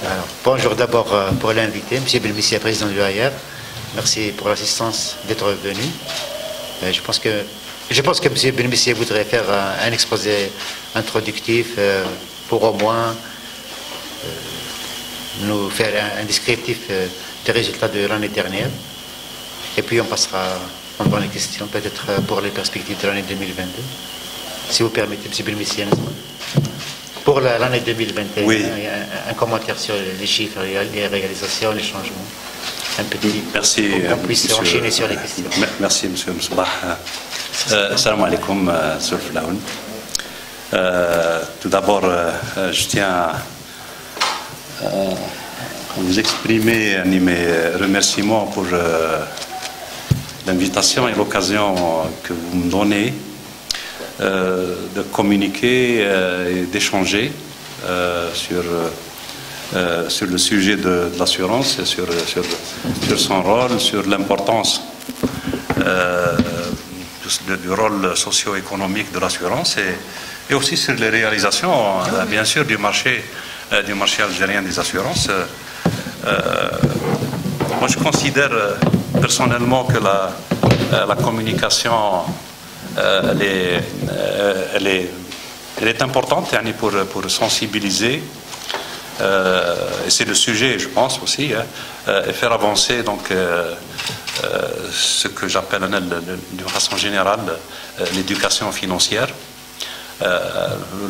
Alors, bonjour d'abord pour l'invité, M. Belmissia, président de l'UAR. Merci pour l'assistance d'être venu. Je pense que M. Belmissia voudrait faire un exposé introductif pour au moins nous faire un descriptif des résultats de l'année dernière. Et puis on passera pendant les questions, peut-être pour les perspectives de l'année 2022. Si vous permettez, M. Belmissia. Pour l'année 2021, oui. Un commentaire sur les chiffres, les réalisations, les changements. Un petit. Merci. Pour qu'on puisse enchaîner sur les questions. Merci, M. Msbah. Salam alaikum, Sur Flaoun. Tout d'abord, je tiens à vous exprimer mes remerciements pour l'invitation et l'occasion que vous me donnez de communiquer et d'échanger sur le sujet de l'assurance, sur son rôle, sur l'importance du rôle socio-économique de l'assurance et aussi sur les réalisations, bien sûr, du marché algérien des assurances. Moi, je considère personnellement que la communication elle est importante pour sensibiliser, et c'est le sujet, je pense aussi, et faire avancer donc ce que j'appelle d'une façon générale l'éducation financière,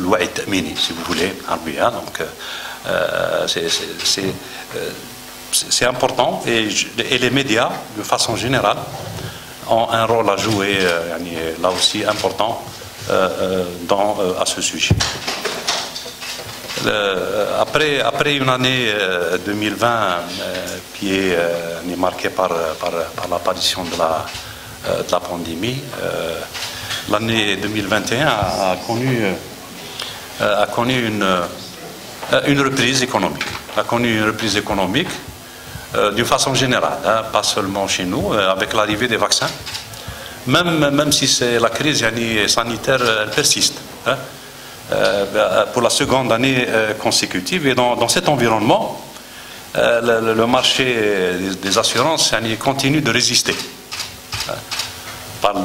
l'ouaït mini, si vous voulez, arbia. Donc c'est important, et les médias, de façon générale, ont un rôle à jouer, là aussi important, à ce sujet. Après une année 2020 qui est marquée par l'apparition de la pandémie, l'année 2021 a connu une reprise économique. D'une façon générale, pas seulement chez nous, avec l'arrivée des vaccins, même si la crise sanitaire elle persiste, pour la seconde année consécutive. Et dans cet environnement, le marché des assurances continue de résister. On parle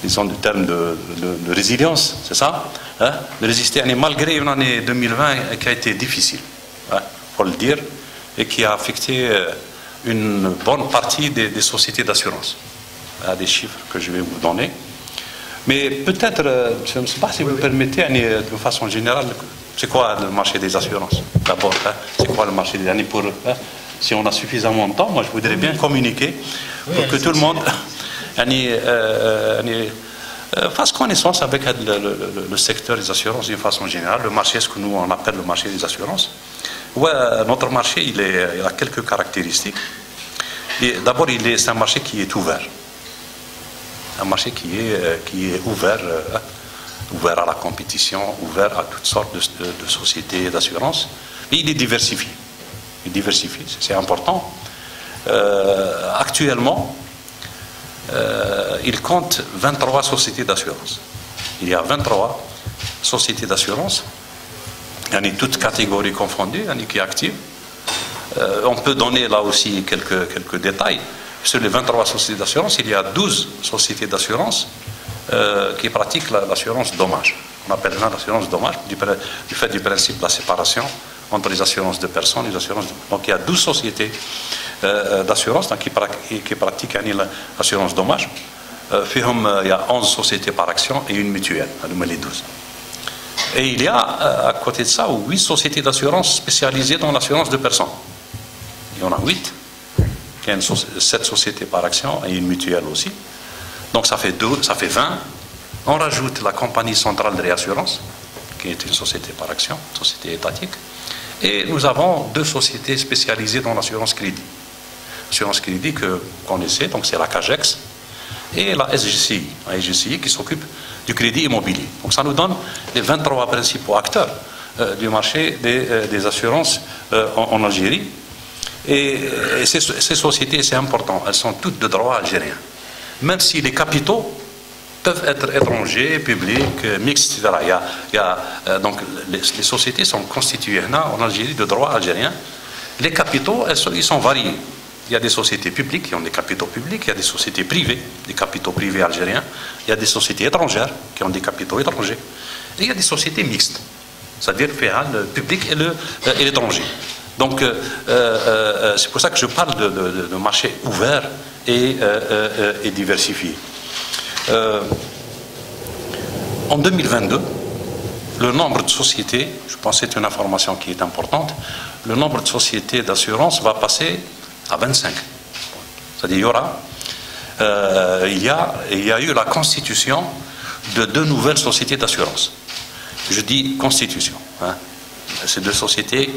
du terme de résilience, c'est ça, de résister malgré une année 2020 qui a été difficile, faut le dire, et qui a affecté une bonne partie des sociétés d'assurance. Il y a des chiffres que je vais vous donner. Mais peut-être, je ne sais pas si vous permettez, de façon générale, c'est quoi le marché des assurances? D'abord, c'est quoi le marché des assurances? Si on a suffisamment de temps, moi je voudrais bien communiquer pour que tout le monde fasse connaissance avec le secteur des assurances d'une façon générale. Le marché, ce que nous on appelle le marché des assurances. Ouais, notre marché, il a quelques caractéristiques. D'abord, c'est un marché qui est ouvert. Un marché qui est ouvert à la compétition, ouvert à toutes sortes de sociétés d'assurance. Et il est diversifié. C'est important. Actuellement, il compte 23 sociétés d'assurance. Il y a 23 sociétés d'assurance. Toutes catégories confondues, qui est active. On peut donner là aussi quelques détails. Sur les 23 sociétés d'assurance, il y a 12 sociétés d'assurance qui pratiquent l'assurance dommage. On appelle l'assurance dommage du fait du principe de la séparation entre les assurances de personnes et les assurances. Donc il y a 12 sociétés d'assurance qui pratiquent l'assurance dommage. Il y a 11 sociétés par action et une mutuelle, les 12. Et il y a, à côté de ça, 8 sociétés d'assurance spécialisées dans l'assurance de personnes. Il y en a 8. Il y a 7 sociétés par action et une mutuelle aussi. Donc ça fait 20. On rajoute la compagnie centrale de réassurance, qui est une société par action, une société étatique. Et nous avons 2 sociétés spécialisées dans l'assurance crédit. L'assurance crédit que vous connaissez, donc c'est la CAGEX et la SGCI qui s'occupe du crédit immobilier. Donc ça nous donne les 23 principaux acteurs du marché des assurances en Algérie. Et ces sociétés, c'est important, elles sont toutes de droit algérien. Même si les capitaux peuvent être étrangers, publics, mixtes, etc. Donc les sociétés sont constituées en Algérie de droit algérien. Les capitaux, ils sont variés. Il y a des sociétés publiques qui ont des capitaux publics, il y a des sociétés privées, des capitaux privés algériens, il y a des sociétés étrangères qui ont des capitaux étrangers, et il y a des sociétés mixtes, c'est-à-dire le public et l'étranger. Donc c'est pour ça que je parle de marché ouvert et diversifié. En 2022, le nombre de sociétés, je pense que c'est une information qui est importante, le nombre de sociétés d'assurance va passer à 25. C'est-à-dire il y a eu la constitution de 2 nouvelles sociétés d'assurance. Je dis constitution. Ces 2 sociétés,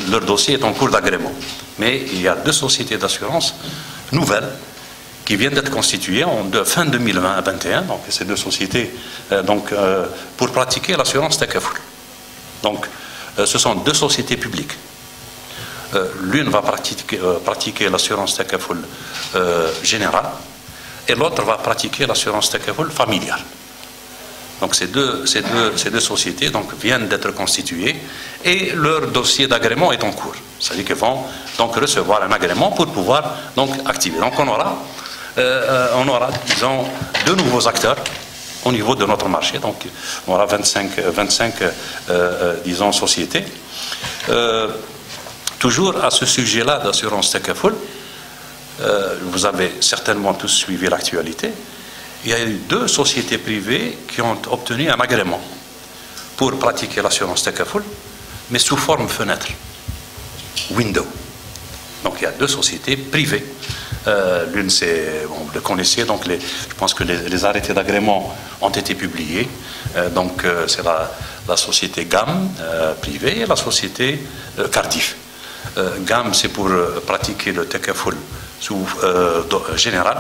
leur dossier est en cours d'agrément. Mais il y a 2 sociétés d'assurance nouvelles qui viennent d'être constituées en fin 2021. Donc ces 2 sociétés pour pratiquer l'assurance Takaful. Donc ce sont 2 sociétés publiques. L'une va pratiquer l'assurance Takaful générale et l'autre va pratiquer l'assurance Takaful familiale. Donc ces deux sociétés viennent d'être constituées et leur dossier d'agrément est en cours. C'est-à-dire qu'elles vont recevoir un agrément pour pouvoir activer. Donc on aura disons 2 nouveaux acteurs au niveau de notre marché. Donc on aura 25 disons sociétés. Toujours à ce sujet-là d'assurance Takaful, vous avez certainement tous suivi l'actualité. Il y a eu 2 sociétés privées qui ont obtenu un agrément pour pratiquer l'assurance Takaful, mais sous forme fenêtre, window. Donc il y a 2 sociétés privées. L'une, c'est, vous le connaissez, je pense que les arrêtés d'agrément ont été publiés. C'est la société GAM privée et la société Cardiff. GAM, c'est pour pratiquer le Takaful sous général,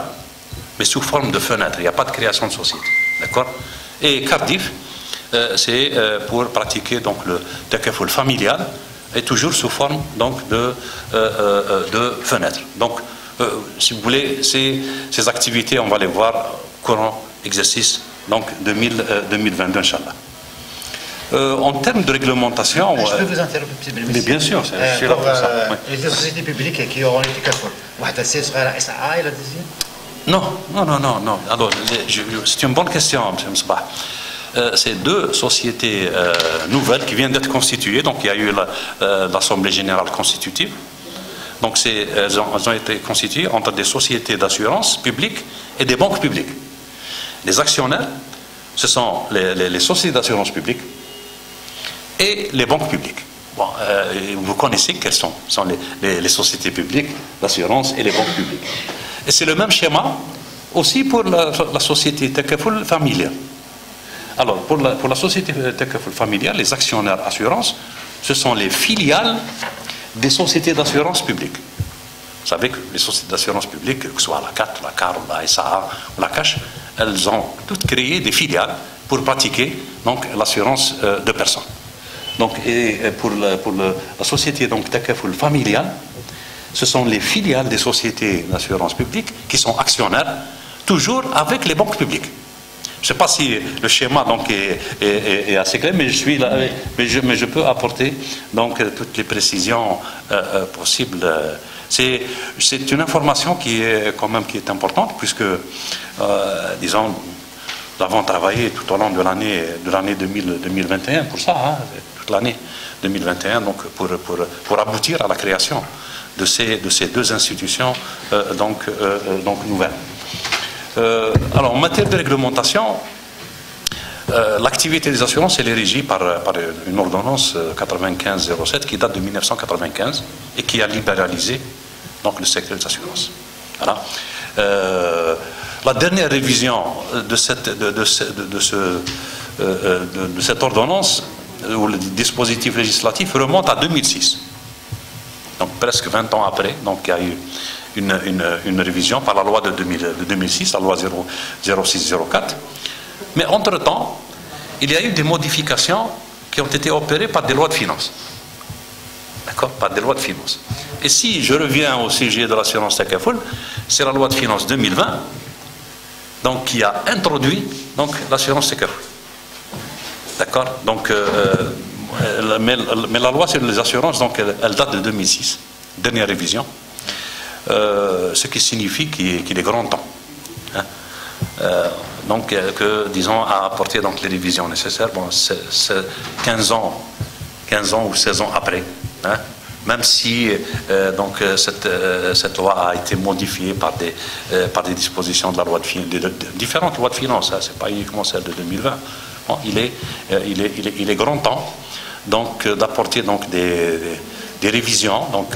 mais sous forme de fenêtre. Il n'y a pas de création de société. D'accord? Et Cardiff, c'est pour pratiquer le Takaful familial, et toujours sous forme de fenêtre. Donc, si vous voulez, ces activités, on va les voir courant exercice 2022, Inch'Allah. En termes de réglementation... Je peux vous interrompre, mais bien sûr, je suis là pour ça. Les sociétés publiques qui auront été Takaful, SA et la deuxième? Non. Alors, c'est une bonne question, M. Msbah. C'est 2 sociétés nouvelles qui viennent d'être constituées. Donc, il y a eu l'Assemblée générale constitutive. Donc, elles ont été constituées entre des sociétés d'assurance publiques et des banques publiques. Les actionnaires, ce sont les sociétés d'assurance publiques et les banques publiques. Bon, vous connaissez quelles sont les sociétés publiques d'assurance et les banques publiques. Et c'est le même schéma aussi pour la société Takaful familiale. Alors, pour la société Takaful familiale, les actionnaires assurance, ce sont les filiales des sociétés d'assurance publiques. Vous savez que les sociétés d'assurance publiques, que ce soit la CAT, la CAR, la SAA ou la CACH, elles ont toutes créé des filiales pour pratiquer l'assurance de personnes. Donc, et pour la société Takaful familiale, ce sont les filiales des sociétés d'assurance publique qui sont actionnaires, toujours avec les banques publiques. Je ne sais pas si le schéma est assez clair, mais je suis là, mais je peux apporter toutes les précisions possibles. C'est une information qui est importante, puisque disons, nous avons travaillé tout au long de l'année 2021 pour ça, toute l'année 2021, pour aboutir à la création de ces 2 institutions nouvelles. Alors, en matière de réglementation, l'activité des assurances, elle est régie par une ordonnance 95-07 qui date de 1995 et qui a libéralisé le secteur des assurances. Voilà. La dernière révision de cette ordonnance, ou le dispositif législatif, remonte à 2006. Donc presque 20 ans après, il y a eu une révision par la loi de 2006, la loi 0604. Mais entre-temps, il y a eu des modifications qui ont été opérées par des lois de finances. D'accord? Par des lois de finances. Et si je reviens au sujet de l'assurance Takaful, c'est la loi de finances 2020 donc, qui a introduit donc, l'assurance sécurité. D'accord? Donc, mais la loi sur les assurances, donc, elle date de 2006, dernière révision, ce qui signifie qu'il est grand temps. Hein? Donc, que, disons, à apporter donc, les révisions nécessaires, bon, c'est 15 ans ou 16 ans après, hein? Même si donc, cette loi a été modifiée par des dispositions de la loi de différentes lois de finances, hein? Ce n'est pas uniquement celle de 2020. Bon, il est grand temps donc, d'apporter donc, des révisions donc,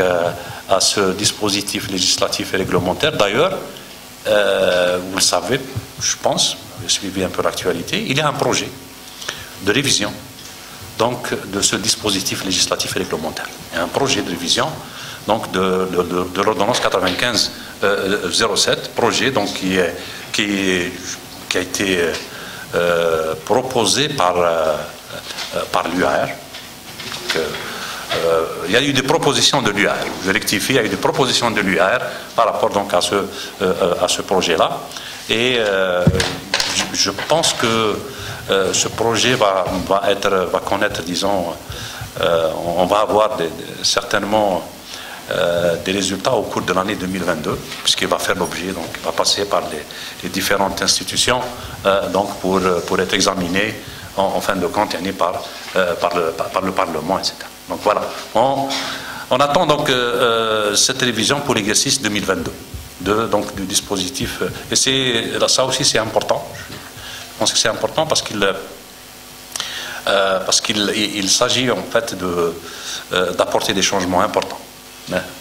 à ce dispositif législatif et réglementaire. D'ailleurs, vous le savez, je pense, vous avez suivi un peu l'actualité, il y a un projet de révision donc, de ce dispositif législatif et réglementaire. Il y a un projet de révision donc, de l'ordonnance 95-07, projet donc, qui a été proposé par l'UAR. Il y a eu des propositions de l'UAR, je rectifie, il y a eu des propositions de l'UAR par rapport donc, à ce projet-là. Et je pense que ce projet va connaître, disons, on va avoir certainement des résultats au cours de l'année 2022, puisqu'il va faire l'objet, donc il va passer par les différentes institutions donc pour être examiné en fin de compte par le Parlement, etc. Donc voilà, on attend donc cette révision pour l'exercice 2022 donc, du dispositif. Et ça aussi c'est important. Je pense que c'est important parce qu'il s'agit en fait d'apporter des changements importants.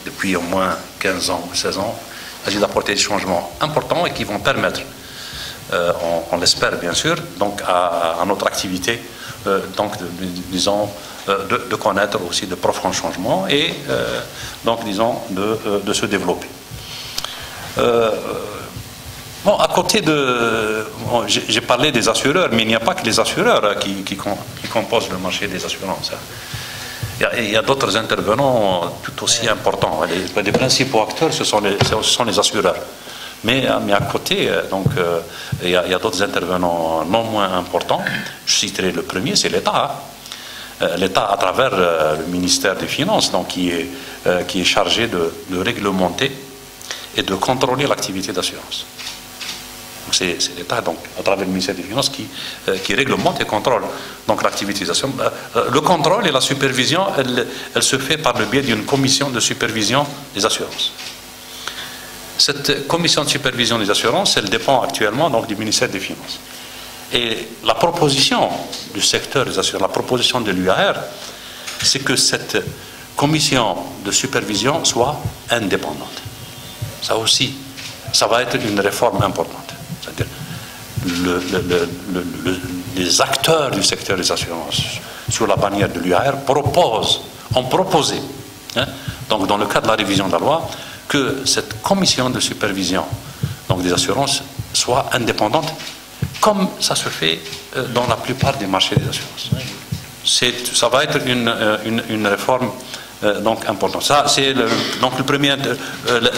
Depuis au moins 15 ans ou 16 ans, il s'agit d'apporter des changements importants et qui vont permettre, on l'espère bien sûr, donc à notre activité, donc disons, de connaître aussi de profonds changements et donc disons de se développer. Bon, à côté j'ai parlé des assureurs, mais il n'y a pas que les assureurs qui composent le marché des assurances. Il y a d'autres intervenants tout aussi importants. Les principaux acteurs, ce sont les assureurs. Mais à côté, donc, il y a d'autres intervenants non moins importants. Je citerai le premier, c'est l'État. L'État, à travers le ministère des Finances, donc, qui est chargé de réglementer et de contrôler l'activité d'assurance. C'est l'État, donc, à travers le ministère des Finances, qui réglemente et contrôle donc, l'activité d'assurance. Le contrôle et la supervision, elle se fait par le biais d'une commission de supervision des assurances. Cette commission de supervision des assurances, elle dépend actuellement donc, du ministère des Finances. Et la proposition du secteur des assurances, la proposition de l'UAR, c'est que cette commission de supervision soit indépendante. Ça aussi, ça va être une réforme importante. C'est-à-dire les acteurs du secteur des assurances, sous la bannière de l'UAR, ont proposé, hein, donc dans le cadre de la révision de la loi, que cette commission de supervision donc des assurances soit indépendante, comme ça se fait dans la plupart des marchés des assurances. Ça va être une réforme donc importante. Ça, donc le premier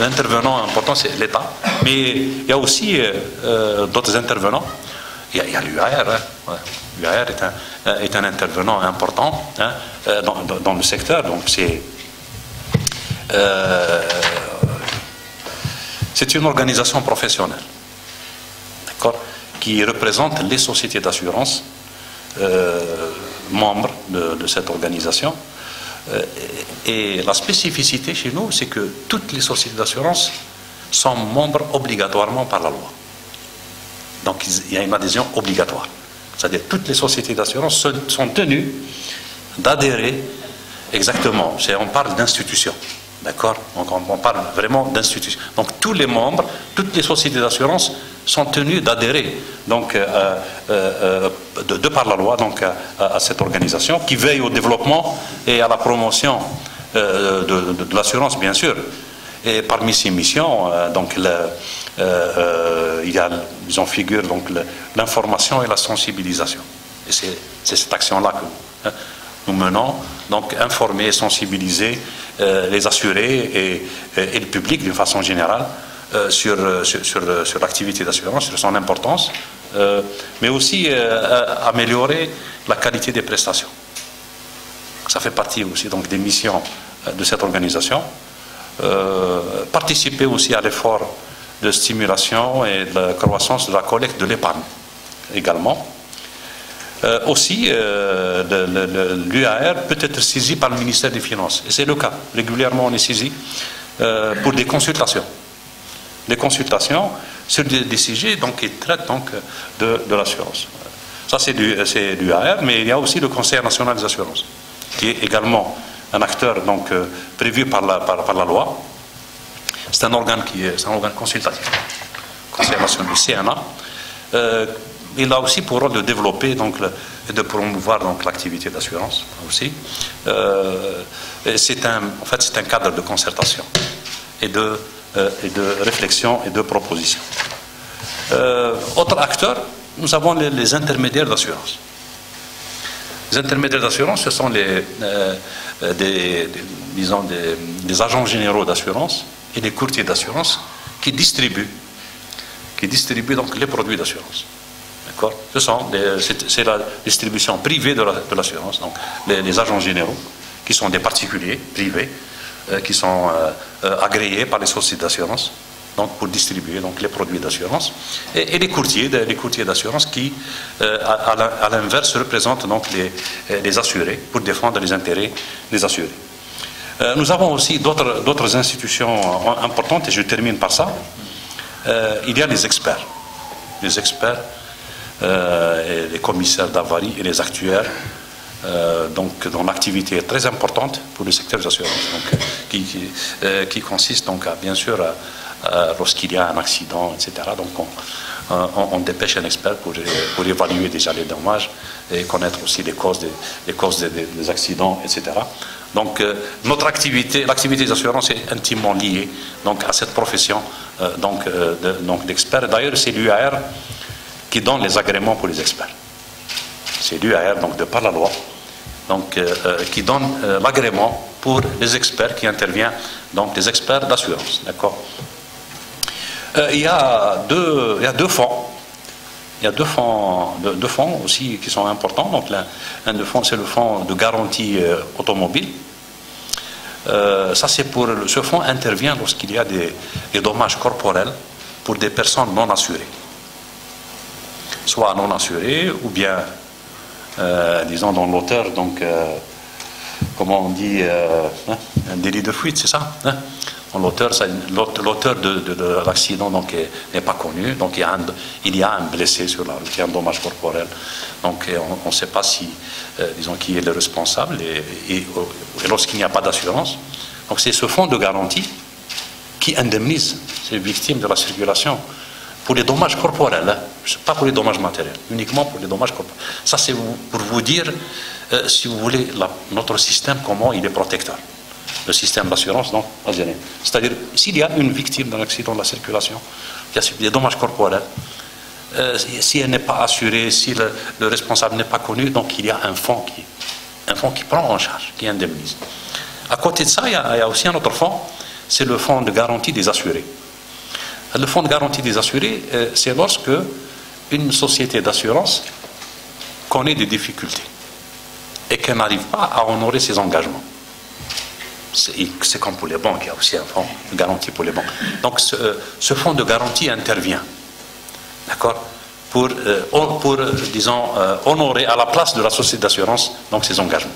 intervenant important, c'est l'État, mais il y a aussi d'autres intervenants. Il y a l'UAR. Hein. Ouais. L'UAR est un intervenant important, hein, dans le secteur. Donc c'est une organisation professionnelle, d'accord, qui représente les sociétés d'assurance membres de cette organisation. Et la spécificité chez nous, c'est que toutes les sociétés d'assurance sont membres obligatoirement par la loi. Donc il y a une adhésion obligatoire. C'est-à-dire que toutes les sociétés d'assurance sont tenues d'adhérer exactement. On parle d'institutions. D'accord? Donc on parle vraiment d'institutions. Donc tous les membres, toutes les sociétés d'assurance sont tenues d'adhérer donc, de par la loi donc, à cette organisation qui veille au développement et à la promotion de l'assurance, bien sûr. Et parmi ces missions, donc, ils en figurent l'information et la sensibilisation. Et c'est cette action-là que nous menons, donc informer et sensibiliser les assurés et le public d'une façon générale sur l'activité d'assurance, sur son importance, mais aussi améliorer la qualité des prestations. Ça fait partie aussi donc des missions de cette organisation. Participer aussi à l'effort de stimulation et de la croissance de la collecte de l'épargne également. Aussi, l'UAR peut être saisi par le ministère des Finances. Et c'est le cas. Régulièrement, on est saisi pour des consultations. Des consultations sur des sujets donc, qui traitent donc, de l'assurance. Ça, c'est l'UAR, mais il y a aussi le Conseil national des assurances, qui est également un acteur donc, prévu par la loi. C'est un organe consultatif. Le Conseil national du CNA. Il a aussi pour rôle de développer donc, et de promouvoir l'activité d'assurance aussi. C'est un cadre de concertation et de réflexion et de proposition. Autre acteur, nous avons les intermédiaires d'assurance. Les intermédiaires d'assurance, ce sont des agents généraux d'assurance et des courtiers d'assurance qui distribuent donc les produits d'assurance. C'est la distribution privée de l'assurance. Donc, les agents généraux, qui sont des particuliers privés, qui sont agréés par les sociétés d'assurance, donc pour distribuer donc, les produits d'assurance, et les courtiers d'assurance qui, à l'inverse, représentent donc les assurés pour défendre les intérêts des assurés. Nous avons aussi d'autres institutions importantes, et je termine par ça. Il y a les experts. Les experts, et les commissaires d'avarie et les actuaires, donc, dont l'activité est très importante pour le secteur des assurances, donc, qui consiste donc bien sûr lorsqu'il y a un accident, etc. Donc on dépêche un expert pour évaluer déjà les dommages et connaître aussi les causes des accidents, etc. Donc notre activité, l'activité des assurances est intimement liée donc, à cette profession d'experts. D'ailleurs, c'est l'UAR qui donne les agréments pour les experts. C'est l'UAR, donc de par la loi, donc, qui donne l'agrément pour les experts qui interviennent, donc des experts d'assurance. D'accord. Il y a deux fonds. Il y a deux fonds aussi qui sont importants. Donc, un de fonds, c'est le fonds de garantie automobile. Ce fonds intervient lorsqu'il y a des dommages corporels pour des personnes non assurées. Soit non assurés, ou bien, disons, dans l'auteur, donc, comment on dit, un délit de fuite, c'est ça, hein? L'auteur de l'accident n'est pas connu, donc il y a un blessé sur la route, il y a un dommage corporel, donc on ne sait pas si, disons, qui est le responsable, et lorsqu'il n'y a pas d'assurance, donc c'est ce fonds de garantie qui indemnise ces victimes de la circulation pour les dommages corporels, hein, pas pour les dommages matériels, uniquement pour les dommages corporels. Ça, c'est pour vous dire, si vous voulez, notre système, comment il est protecteur. Le système d'assurance algérien. C'est-à-dire, s'il y a une victime d'un accident de la circulation, il y a des dommages corporels, si elle n'est pas assurée, si le responsable n'est pas connu, donc il y a un fonds qui prend en charge, qui indemnise. À côté de ça, il y a aussi un autre fonds, c'est le fonds de garantie des assurés. Le fonds de garantie des assurés, c'est lorsque une société d'assurance connaît des difficultés et qu'elle n'arrive pas à honorer ses engagements. C'est comme pour les banques, il y a aussi un fonds de garantie pour les banques. Donc ce fonds de garantie intervient, d'accord, pour disons, honorer à la place de la société d'assurance donc ses engagements.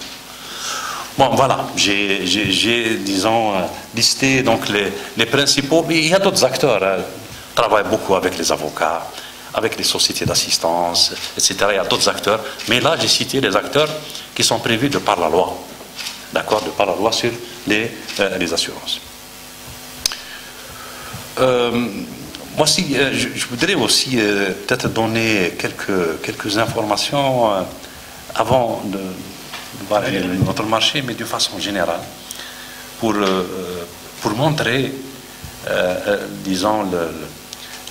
Bon, voilà, j'ai disons, listé donc les principaux, mais il y a d'autres acteurs, travaillent beaucoup avec les avocats, avec les sociétés d'assistance, etc. Il y a d'autres acteurs, mais là j'ai cité les acteurs qui sont prévus de par la loi, d'accord, de par la loi sur les assurances. Moi aussi, je voudrais aussi peut-être donner quelques informations avant de voir notre marché, mais de façon générale, pour montrer, disons,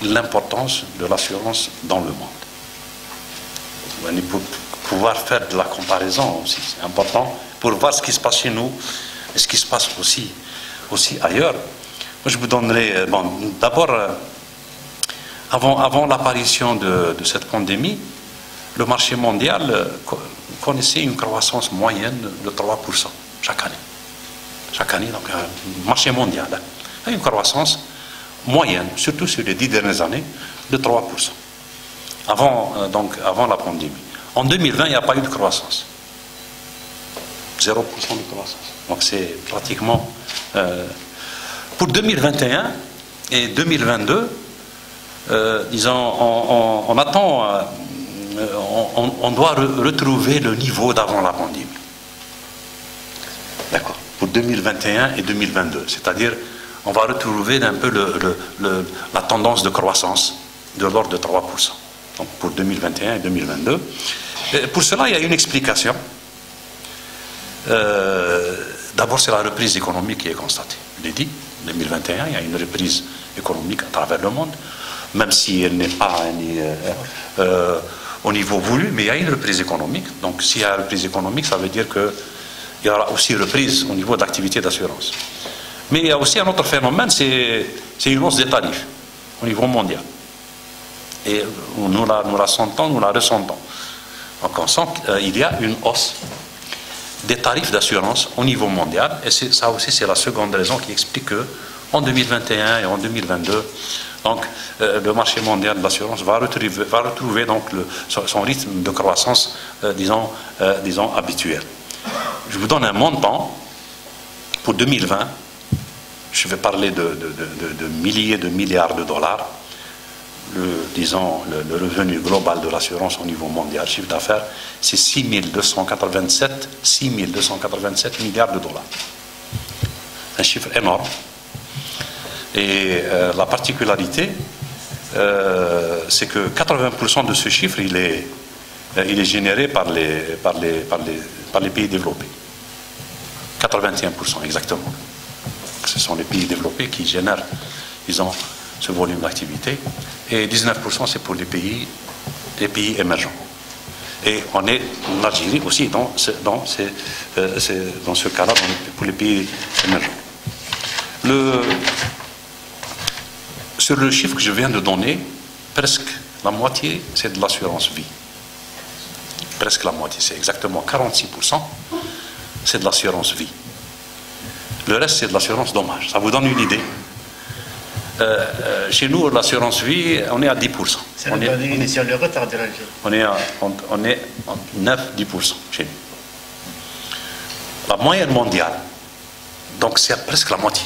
l'importance de l'assurance dans le monde. Pour pouvoir faire de la comparaison aussi, c'est important, pour voir ce qui se passe chez nous et ce qui se passe aussi ailleurs. Je vous donnerai, bon, d'abord, avant l'apparition de cette pandémie, le marché mondial connaissait une croissance moyenne de 3% chaque année. Chaque année, donc, marché mondial, a une croissance moyenne, surtout sur les 10 dernières années, de 3%. Donc, avant la pandémie. En 2020, il n'y a pas eu de croissance. 0% de croissance. Donc, c'est pratiquement... pour 2021 et 2022, disons, on attend... on doit retrouver le niveau d'avant la pandémie. D'accord. Pour 2021 et 2022. C'est-à-dire, on va retrouver un peu la tendance de croissance de l'ordre de 3%. Donc, pour 2021 et 2022. Et pour cela, il y a une explication. D'abord, c'est la reprise économique qui est constatée. Je l'ai dit, en 2021, il y a une reprise économique à travers le monde, même si elle n'est pas au niveau voulu, mais il y a une reprise économique. Donc, s'il y a une reprise économique, ça veut dire qu'il y aura aussi reprise au niveau de l'activité d'assurance. Mais il y a aussi un autre phénomène, c'est une hausse des tarifs au niveau mondial. Et nous la sentons, nous la ressentons. Donc, on sent qu'il y a une hausse des tarifs d'assurance au niveau mondial. Et ça aussi, c'est la seconde raison qui explique qu'en 2021 et en 2022, donc, le marché mondial de l'assurance va retrouver donc son rythme de croissance, disons, habituel. Je vous donne un montant pour 2020. Je vais parler de milliers de milliards de dollars. Disons, le revenu global de l'assurance au niveau mondial, chiffre d'affaires, c'est 6 287 milliards de dollars. Un chiffre énorme. Et la particularité, c'est que 80% de ce chiffre, il est généré par les pays développés. 81% exactement. Ce sont les pays développés qui génèrent, disons, ce volume d'activité. Et 19% c'est pour les pays émergents. Et on est en Algérie aussi dans ce cas-là, pour les pays émergents. Sur le chiffre que je viens de donner, presque la moitié, c'est de l'assurance vie. Presque la moitié, c'est exactement 46%, c'est de l'assurance vie. Le reste, c'est de l'assurance dommage. Ça vous donne une idée. Chez nous, l'assurance vie, on est à 10%. C'est l'initial le retard de l'Algérie. On est en 9-10% chez nous. La moyenne mondiale, donc c'est presque la moitié.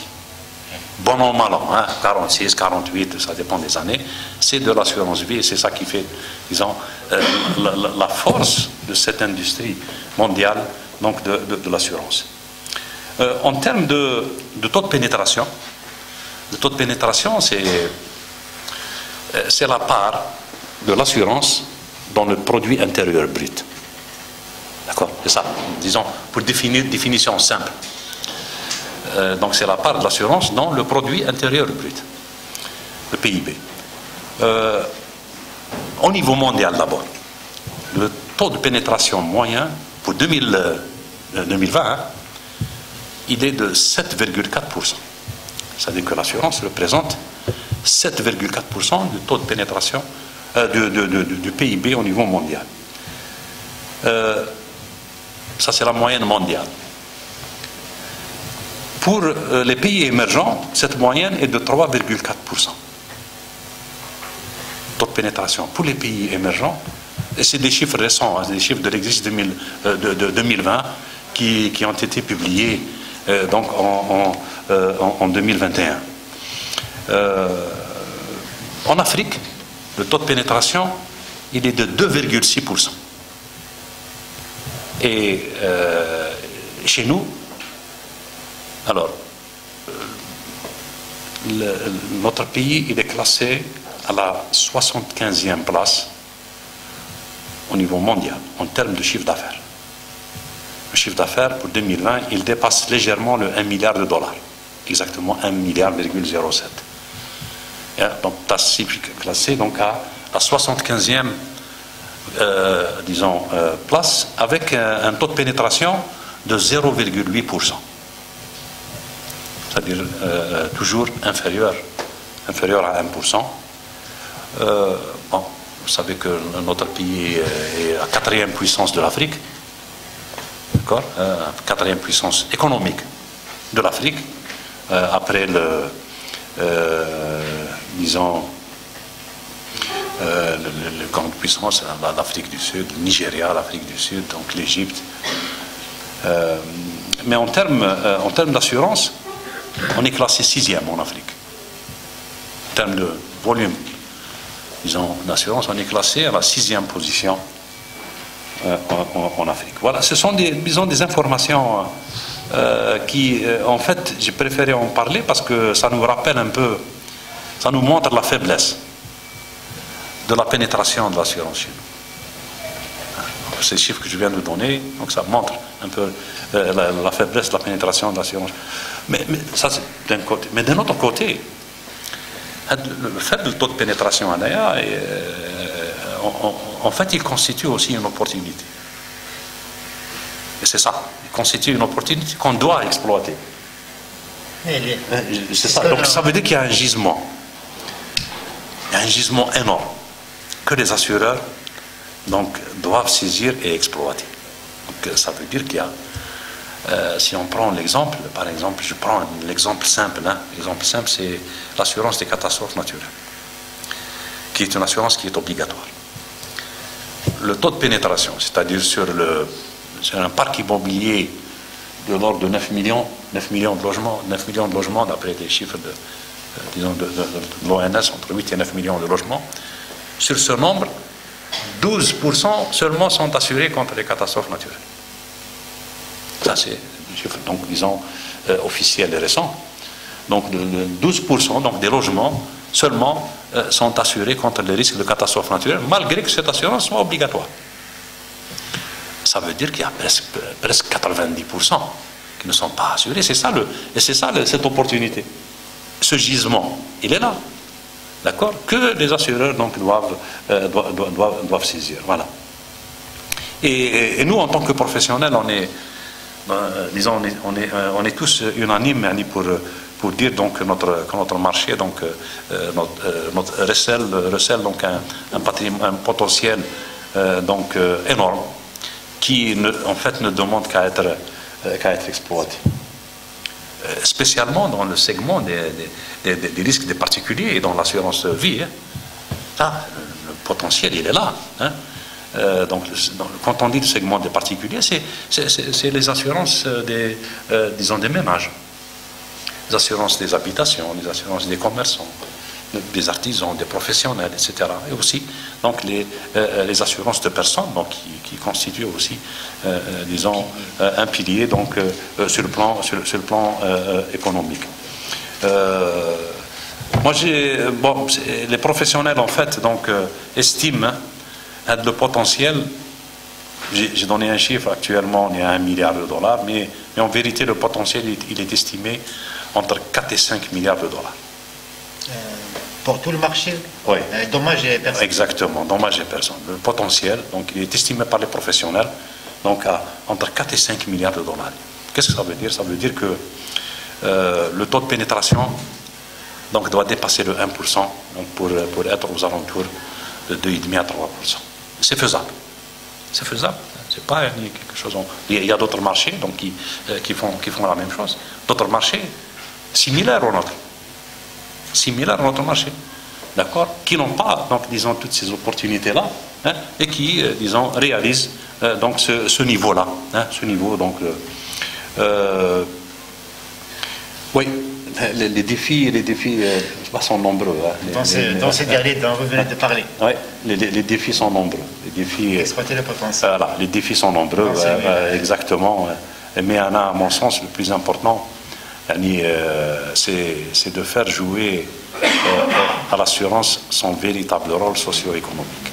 Bon an, mal an, 46, 48, ça dépend des années, c'est de l'assurance vie et c'est ça qui fait, disons, la force de cette industrie mondiale, donc de l'assurance. En termes de taux de pénétration, le taux de pénétration, c'est la part de l'assurance dans le produit intérieur brut. D'accord? C'est ça. Disons, pour définir définition simple. Donc, c'est la part de l'assurance dans le produit intérieur brut, le PIB. Au niveau mondial, d'abord, le taux de pénétration moyen pour 2020, il est de 7,4%. C'est-à-dire que l'assurance représente 7,4% du taux de pénétration du PIB au niveau mondial. Ça, c'est la moyenne mondiale. Pour les pays émergents, cette moyenne est de 3,4%. Taux de pénétration. Pour les pays émergents, et c'est des chiffres récents, des chiffres de l'exercice 2020 qui ont été publiés donc en 2021. En Afrique, le taux de pénétration, il est de 2,6%. Et chez nous, alors, notre pays, il est classé à la 75e place au niveau mondial, en termes de chiffre d'affaires. Le chiffre d'affaires pour 2020, il dépasse légèrement le 1 milliard de dollars. Exactement 1,07 milliard. Donc, classé donc, à la 75e disons, place, avec un taux de pénétration de 0,8%. c'est-à-dire toujours inférieur à 1%. Bon, vous savez que notre pays est la quatrième puissance de l'Afrique, d'accord, quatrième puissance économique de l'Afrique, après disons, les grandes puissances, l'Afrique du Sud, le Nigeria, l'Afrique du Sud, donc l'Égypte. Mais en termes d'assurance, on est classé 6e en Afrique. En termes de volume, disons, d'assurance, on est classé à la 6e position en Afrique. Voilà, ce sont des informations qui, en fait, j'ai préféré en parler parce que ça nous rappelle un peu, ça nous montre la faiblesse de la pénétration de l'assurance chez nous. Ces chiffres que je viens de donner, donc ça montre un peu la faiblesse de la pénétration de l'assurance. Mais ça, c'est d'un côté. Mais d'un autre côté, le faible taux de pénétration à l'AIA, en fait, il constitue aussi une opportunité. Et c'est ça, il constitue une opportunité qu'on doit exploiter. C'est ça. Donc ça veut dire qu'il y a un gisement. Il y a un gisement énorme que les assureurs donc, doivent saisir et exploiter. Donc, ça veut dire qu'il y a, si on prend l'exemple, par exemple, je prends l'exemple simple. L'exemple simple, c'est l'assurance des catastrophes naturelles, qui est une assurance qui est obligatoire. Le taux de pénétration, c'est-à-dire sur un parc immobilier de l'ordre de 9 millions de logements d'après les chiffres de l'ONS, entre 8 et 9 millions de logements. Sur ce nombre, 12% seulement sont assurés contre les catastrophes naturelles. Ça, c'est des chiffres, donc, disons, officiels et récents. Donc, 12% donc, des logements seulement sont assurés contre les risques de catastrophes naturelles, malgré que cette assurance soit obligatoire. Ça veut dire qu'il y a presque 90% qui ne sont pas assurés. C'est ça, cette opportunité. Ce gisement, il est là. D'accord, que les assureurs donc, doivent saisir. Voilà. Et nous, en tant que professionnels, on est tous unanimes pour dire donc, que notre marché donc, recèle donc, un potentiel donc, énorme qui, en fait, ne demande qu'à être exploité. Spécialement dans le segment des risques des particuliers et dans l'assurance vie. Là, le potentiel, il est là. Donc, quand on dit le segment des particuliers, c'est les assurances des ménages, les assurances des habitations, les assurances des commerçants, des artisans, des professionnels, etc. Et aussi donc, les assurances de personnes donc, qui constituent aussi, disons, un pilier donc, sur le plan économique. Moi, les professionnels, en fait, donc, estiment le potentiel. J'ai donné un chiffre, actuellement, on est à 1 milliard de dollars, mais en vérité, le potentiel, il est estimé entre 4 et 5 milliards de dollars. Pour tout le marché, oui. Dommages et personnes. Exactement, dommages et personnes. Le potentiel, donc, il est estimé par les professionnels donc, à entre 4 et 5 milliards de dollars. Qu'est-ce que ça veut dire? Ça veut dire que le taux de pénétration donc, doit dépasser le 1% donc, pour être aux alentours de 2,5 à 3%. C'est faisable. C'est faisable. C'est pas quelque chose. Il y a d'autres marchés donc, qui font la même chose. D'autres marchés similaires au nôtre. Similaires à notre marché. D'accord? Qui n'ont pas, donc, disons, toutes ces opportunités-là et qui, disons, réalisent donc, ce niveau-là. Ce niveau, donc. Oui, les défis sont nombreux. Dans ces derniers dont vous venez de parler. Oui, les défis sont nombreux. Exploiter le potentiel. Voilà, les défis sont nombreux, exactement. Mais à mon sens, le plus important, c'est de faire jouer à l'assurance son véritable rôle socio-économique.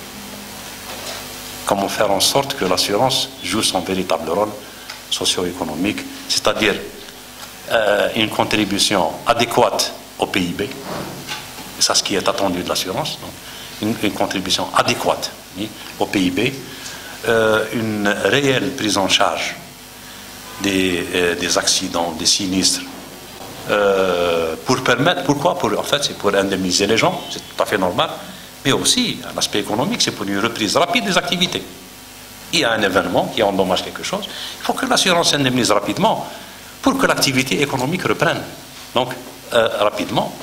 Comment faire en sorte que l'assurance joue son véritable rôle socio-économique, c'est-à-dire une contribution adéquate au PIB, c'est ce qui est attendu de l'assurance, une contribution adéquate au PIB, une réelle prise en charge des accidents, des sinistres pour permettre, pourquoi en fait, c'est pour indemniser les gens, c'est tout à fait normal, mais aussi, un aspect économique, c'est pour une reprise rapide des activités. Il y a un événement qui endommage quelque chose, il faut que l'assurance indemnise rapidement pour que l'activité économique reprenne. Donc, rapidement.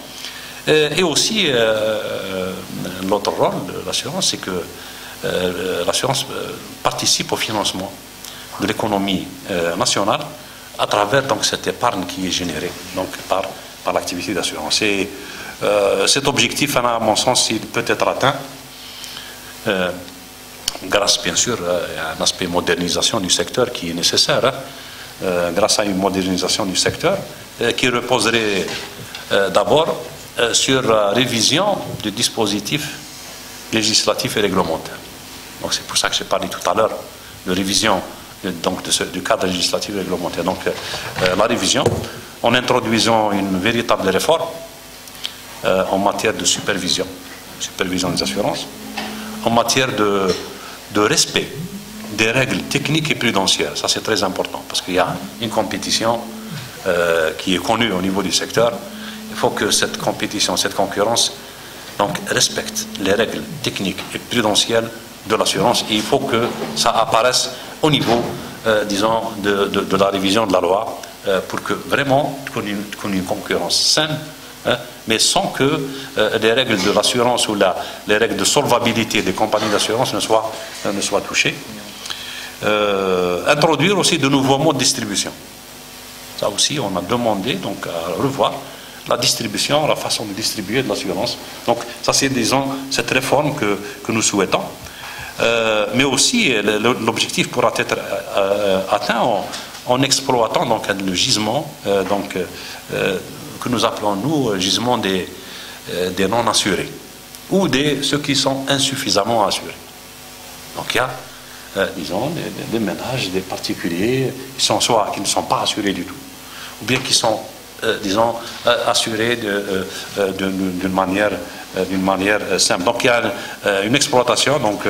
Et aussi, l'autre rôle de l'assurance, c'est que l'assurance participe au financement de l'économie nationale à travers donc, cette épargne qui est générée donc, par l'activité d'assurance. Et cet objectif, à mon sens, il peut être atteint grâce, bien sûr, à un aspect modernisation du secteur qui est nécessaire, hein, grâce à une modernisation du secteur qui reposerait d'abord sur la révision du dispositif législatif et réglementaire. Donc c'est pour ça que j'ai parlé tout à l'heure de révision donc, du cadre législatif et réglementaire. Donc la révision, en introduisant une véritable réforme en matière de supervision des assurances, en matière de respect des règles techniques et prudentielles. Ça c'est très important parce qu'il y a une compétition qui est connue au niveau du secteur. Il faut que cette compétition, cette concurrence donc, respecte les règles techniques et prudentielles de l'assurance et il faut que ça apparaisse au niveau, disons, de la révision de la loi pour que vraiment qu'on ait une concurrence saine, hein, mais sans que les règles de l'assurance ou les règles de solvabilité des compagnies d'assurance ne soient touchées. Introduire aussi de nouveaux modes de distribution. Ça aussi, on a demandé donc, à revoir la distribution, la façon de distribuer de l'assurance. Donc ça c'est, disons, cette réforme que nous souhaitons. Mais aussi, l'objectif pourra être atteint en exploitant donc, le gisement que nous appelons, nous, gisement des non-assurés ou ceux qui sont insuffisamment assurés. Donc il y a, disons, des ménages, des particuliers qui ne sont pas assurés du tout, ou bien qui sont disons, assurés d'une manière simple. Donc il y a une exploitation, donc,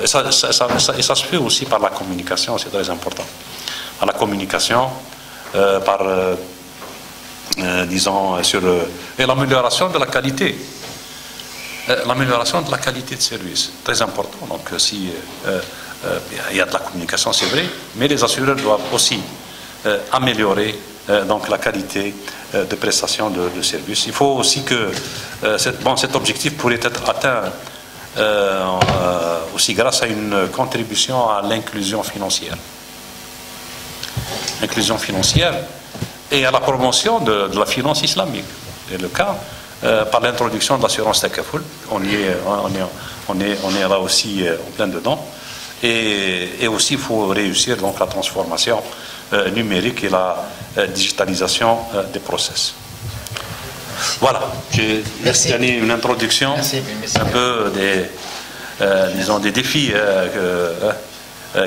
et ça se fait aussi par la communication, c'est très important. Par la communication, disons, et l'amélioration de la qualité. L'amélioration de la qualité de service, très important. Donc si il y a de la communication, c'est vrai, mais les assureurs doivent aussi améliorer donc la qualité de prestation de services. Il faut aussi que cet objectif pourrait être atteint aussi grâce à une contribution à l'inclusion financière. L'inclusion financière et à la promotion de la finance islamique. C'est le cas par l'introduction de l'assurance Takaful. On est là aussi en plein dedans. Et aussi, il faut réussir donc, la transformation numérique et la digitalisation des process. Voilà, j'ai donné une introduction, un peu des défis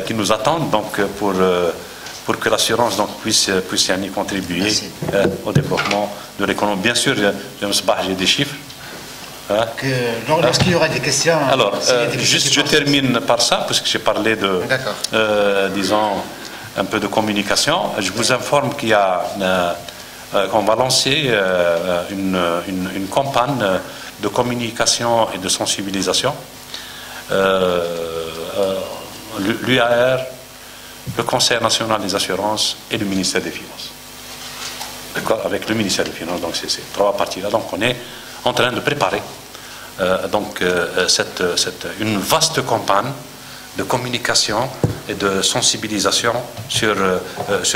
qui nous attendent donc, pour que l'assurance puisse y contribuer au développement de l'économie. Bien sûr, j'ai des chiffres. Lorsqu'il y aura des questions... Alors, juste je termine par ça, puisque j'ai parlé de, disons, un peu de communication. Je vous informe qu'on va lancer une campagne de communication et de sensibilisation. L'UAR, le Conseil national des assurances et le ministère des Finances. D'accord ? Avec le ministère des Finances, donc c'est ces trois parties-là. Donc on est en train de préparer une vaste campagne de communication et de sensibilisation sur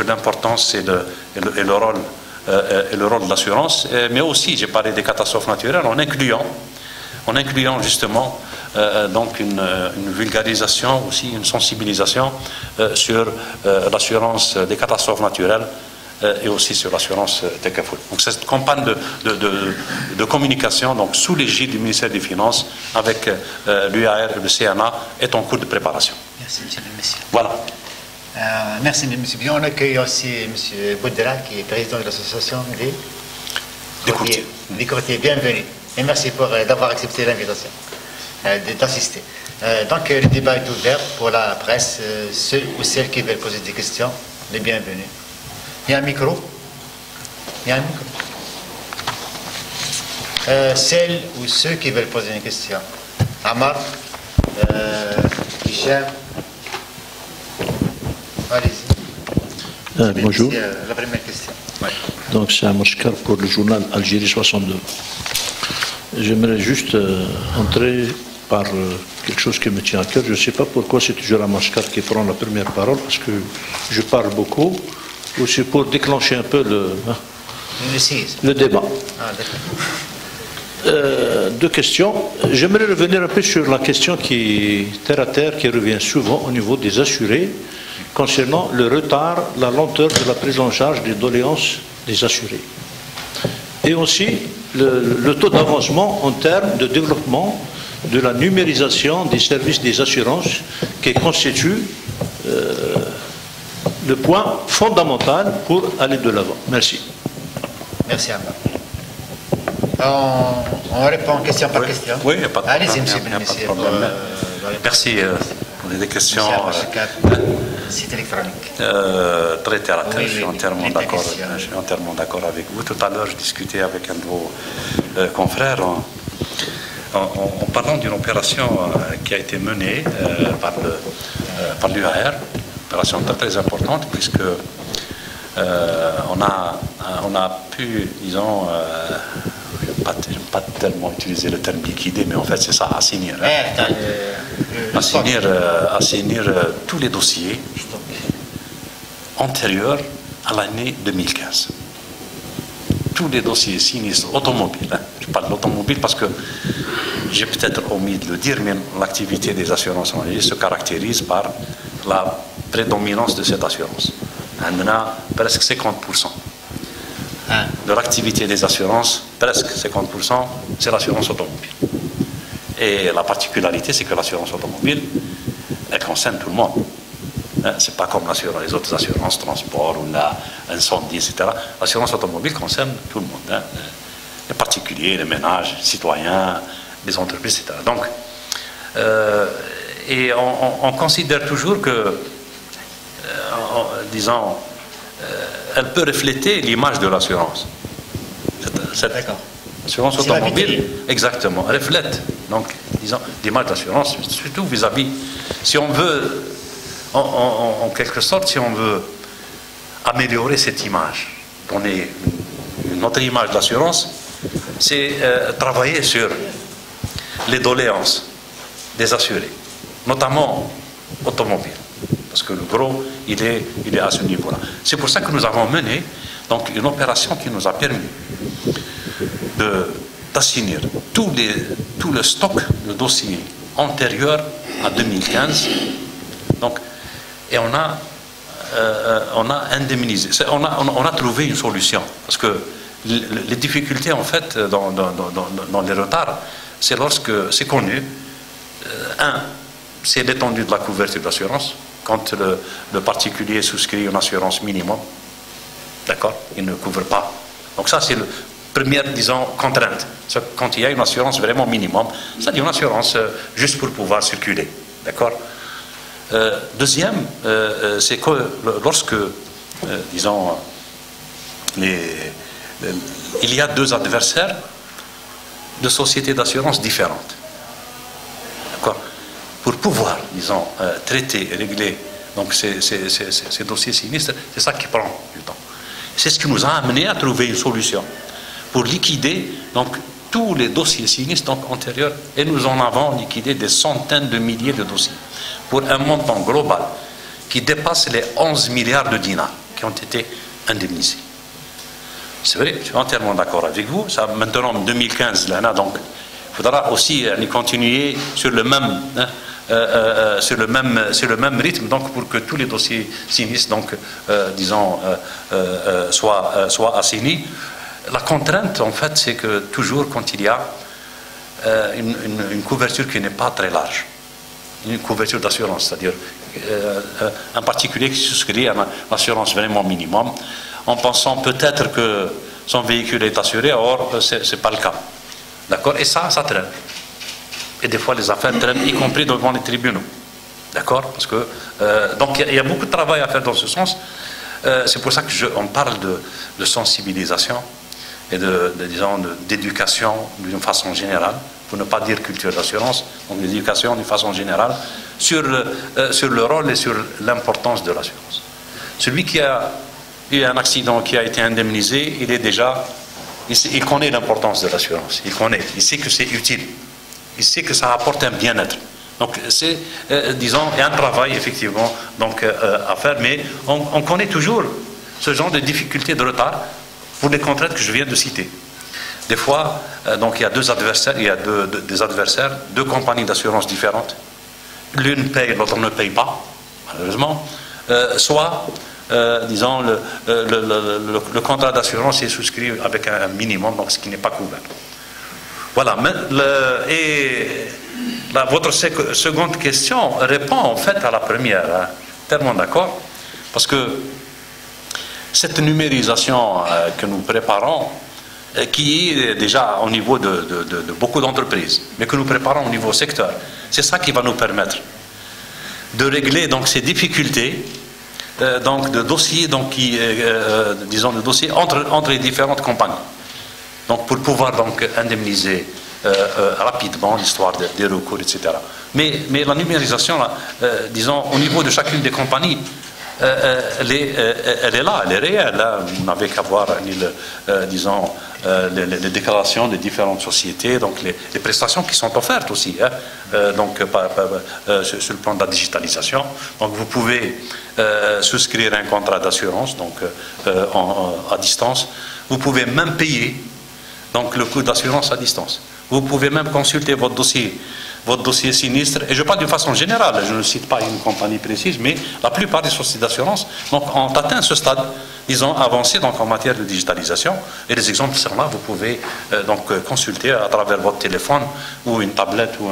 l'importance et le rôle de l'assurance, mais aussi, j'ai parlé des catastrophes naturelles, en incluant justement donc une vulgarisation, aussi une sensibilisation sur l'assurance des catastrophes naturelles et aussi sur l'assurance Takaful. Donc cette campagne de communication donc, sous l'égide du ministère des Finances avec l'UAR et le CNA est en cours de préparation. Merci, monsieur le monsieur. Voilà. Merci, monsieur. On accueille aussi monsieur Boudra, qui est président de l'association des courtiers. Des courtiers, bienvenue. Et merci d'avoir accepté l'invitation, d'assister. Donc le débat est ouvert pour la presse, ceux ou celles qui veulent poser des questions, les bienvenus. Il y a un micro. Il y a un micro. Celles ou ceux qui veulent poser une question. Amar, Hicham, allez-y. Bonjour. La première question. Ouais. Donc c'est un Moscar pour le journal Algérie 62. J'aimerais juste entrer par quelque chose qui me tient à cœur. Je ne sais pas pourquoi c'est toujours un Moscar qui prend la première parole, parce que je parle beaucoup, ou c'est pour déclencher un peu le débat. Ah, d'accord. Deux questions. J'aimerais revenir un peu sur la question qui terre à terre, qui revient souvent au niveau des assurés, concernant le retard, la lenteur de la prise en charge des doléances des assurés. Et aussi le taux d'avancement en termes de développement de la numérisation des services des assurances qui constitue le point fondamental pour aller de l'avant. Merci. Merci, Amar. On répond question par question. Oui, il n'y a pas de problème. Allez-y, monsieur Il n'y a pas de Benmessier. problème. Merci pour les questions site électronique. très terre à terre. Oui, Je suis oui, entièrement les d'accord. questions. Je suis entièrement d'accord avec vous. Tout à l'heure, je discutais avec un de vos confrères en parlant d'une opération qui a été menée par l'UAR, opération très, très importante, puisque on a pu, disons, j'aime pas tellement utiliser le terme liquider, mais en fait c'est ça, assainir. Assainir tous les dossiers antérieurs à l'année 2015. Tous les dossiers sinistres automobiles. Je parle de l'automobile parce que j'ai peut-être omis de le dire, mais l'activité des assurances en Algérie se caractérise par la prédominance de cette assurance. On a presque 50%. De l'activité des assurances, presque 50%, c'est l'assurance automobile. Et la particularité, c'est que l'assurance automobile, elle concerne tout le monde. C'est pas comme les autres assurances, transport ou incendie, etc. L'assurance automobile concerne tout le monde. Les particuliers, les ménages, les citoyens, les entreprises, etc. Donc, et on considère toujours que, disons, elle peut refléter l'image de l'assurance. Cette assurance automobile, exactement, reflète, donc, disons, l'image de l'assurance, surtout vis-à-vis, si on veut, en quelque sorte, si on veut améliorer cette image, donner une autre image de l'assurance, c'est travailler sur les doléances des assurés, notamment automobiles. Parce que le gros, il est à ce niveau-là. C'est pour ça que nous avons mené donc, une opération qui nous a permis d'assainir tout le stock de dossiers antérieurs à 2015. Donc, et on a indemnisé, on a trouvé une solution. Parce que les difficultés, en fait, dans les retards, c'est lorsque c'est connu, c'est l'étendue de la couverture d'assurance. Quand le particulier souscrit une assurance minimum, d'accord, il ne couvre pas. Donc ça, c'est la première, disons, contrainte. Quand il y a une assurance vraiment minimum, c'est-à-dire une assurance juste pour pouvoir circuler, d'accord. Deuxième, c'est que lorsque, disons, il y a deux adversaires de sociétés d'assurance différentes, d'accord. Pour pouvoir, disons, traiter et régler donc, ces dossiers sinistres, c'est ça qui prend du temps. C'est ce qui nous a amené à trouver une solution pour liquider donc, tous les dossiers sinistres donc, antérieurs, et nous en avons liquidé des centaines de milliers de dossiers pour un montant global qui dépasse les 11 milliards de dinars qui ont été indemnisés. C'est vrai, je suis entièrement d'accord avec vous. Ça, maintenant, en 2015, là, donc, il faudra aussi continuer sur le même... sur le même rythme, donc pour que tous les dossiers sinistres, donc, disons, soient assainis. La contrainte, en fait, c'est que toujours quand il y a une couverture qui n'est pas très large, une couverture d'assurance, c'est-à-dire un particulier qui souscrit à une assurance vraiment minimum, en pensant peut-être que son véhicule est assuré, or c'est pas le cas. D'accord? Et ça traîne. Et des fois, les affaires traînent, y compris devant les tribunaux. D'accord? Parce que, donc, il y a beaucoup de travail à faire dans ce sens. c'est pour ça qu'on parle de sensibilisation et d'éducation d'une façon générale, pour ne pas dire culture d'assurance, donc l'éducation d'une façon générale sur le rôle et sur l'importance de l'assurance. Celui qui a eu un accident, qui a été indemnisé, il connaît l'importance de l'assurance, il sait que c'est utile, il sait que ça apporte un bien-être. Donc c'est, un travail effectivement à faire, mais on connaît toujours ce genre de difficultés, de retard, pour les contraintes que je viens de citer. Des fois, il y a deux adversaires, deux compagnies d'assurance différentes. L'une paye, l'autre ne paye pas, malheureusement. Soit, le contrat d'assurance est souscrit avec un minimum, donc ce qui n'est pas couvert. Voilà. Votre seconde question répond en fait à la première. Hein. Tellement d'accord. Parce que cette numérisation que nous préparons, qui est déjà au niveau de beaucoup d'entreprises, mais que nous préparons au niveau secteur, c'est ça qui va nous permettre de régler donc ces difficultés de dossiers, de dossiers entre les différentes compagnies. Donc pour pouvoir indemniser rapidement l'histoire des recours, etc. Mais la numérisation, là, au niveau de chacune des compagnies, elle est là, elle est réelle. Hein. Vous n'avez qu'à voir les déclarations des différentes sociétés, donc les prestations qui sont offertes aussi, hein, sur le plan de la digitalisation. Donc vous pouvez souscrire un contrat d'assurance à distance. Vous pouvez même payer le coût d'assurance à distance. Vous pouvez même consulter votre dossier sinistre, et je parle d'une façon générale, je ne cite pas une compagnie précise, mais la plupart des sociétés d'assurance ont atteint ce stade, avancé en matière de digitalisation, et les exemples sont là. Vous pouvez consulter à travers votre téléphone ou une tablette ou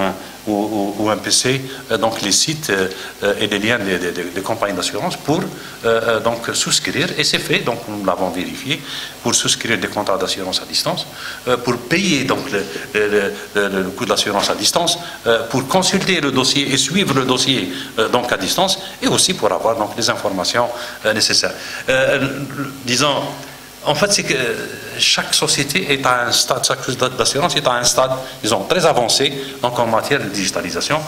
un PC les sites et les liens des compagnies d'assurance pour souscrire, et c'est fait, nous l'avons vérifié, pour souscrire des contrats d'assurance à distance, pour payer le coût de l'assurance à distance, pour consulter le dossier et suivre le dossier à distance, et aussi pour avoir les informations nécessaires. En fait, c'est que chaque société est à un stade, chaque société d'assurance est à un stade, très avancé, en matière de digitalisation.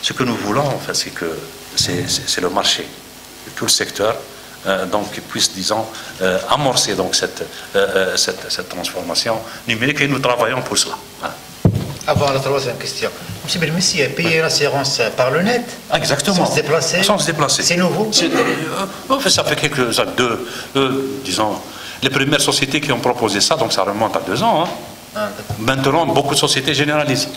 Ce que nous voulons, en fait, c'est que c'est le marché, tout le secteur, qui puisse, amorcer cette transformation numérique, et nous travaillons pour cela. Voilà. Avant la troisième question, M. Belmessi a payé l'assurance par le net. Ah, exactement. Sans se déplacer. Sans se déplacer. C'est nouveau. Ça fait les premières sociétés qui ont proposé ça, donc ça remonte à 2 ans. Hein. Maintenant, beaucoup de sociétés généralisent.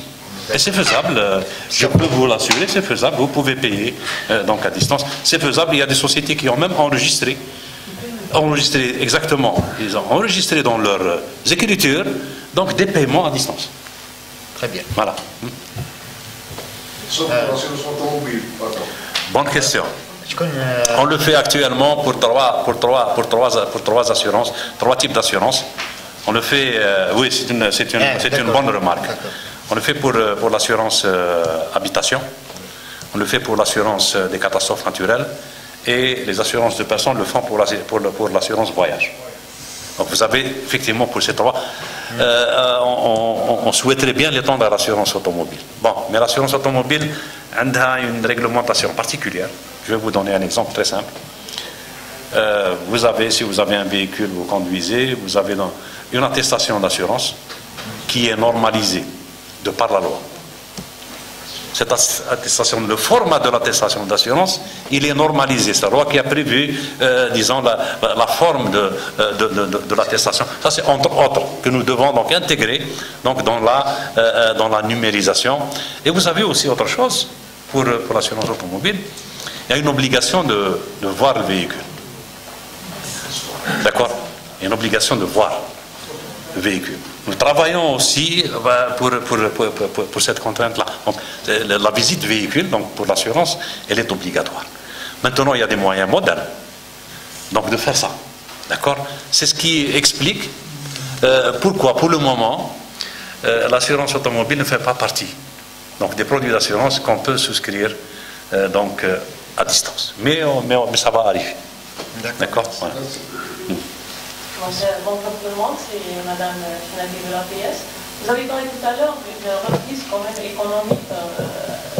Et c'est faisable, je peux vous l'assurer, c'est faisable. Vous pouvez payer à distance. C'est faisable. Il y a des sociétés qui ont même enregistré exactement. Ils ont enregistré dans leurs écritures des paiements à distance. Très bien. Voilà. Bonne question. On le fait actuellement pour trois assurances, 3 types d'assurances. On le fait, oui, c'est une bonne remarque. On le fait pour l'assurance habitation, on le fait pour l'assurance des catastrophes naturelles, et les assurances de personnes le font pour l'assurance voyage. Donc vous avez effectivement pour ces 3, on souhaiterait bien l'étendre à l'assurance automobile. Bon, mais l'assurance automobile a une réglementation particulière. Je vais vous donner un exemple très simple. Si vous avez un véhicule, vous conduisez, vous avez une attestation d'assurance qui est normalisée de par la loi. Cette attestation, le format de l'attestation d'assurance, il est normalisé. C'est la loi qui a prévu, la forme de l'attestation. Ça, c'est entre autres que nous devons intégrer dans la numérisation. Et vous avez aussi autre chose pour l'assurance automobile. Il y a une obligation de voir le véhicule. D'accord? Il y a une obligation de voir le véhicule. Nous travaillons aussi pour cette contrainte-là. Donc, la visite véhicule, pour l'assurance, elle est obligatoire. Maintenant, il y a des moyens modernes de faire ça. D'accord? C'est ce qui explique pourquoi, pour le moment, l'assurance automobile ne fait pas partie des produits d'assurance qu'on peut souscrire à distance. Mais ça va arriver. D'accord. Voilà. Bonjour tout le monde, c'est Madame Finati de l'APS. Vous avez parlé tout à l'heure d'une reprise quand même économique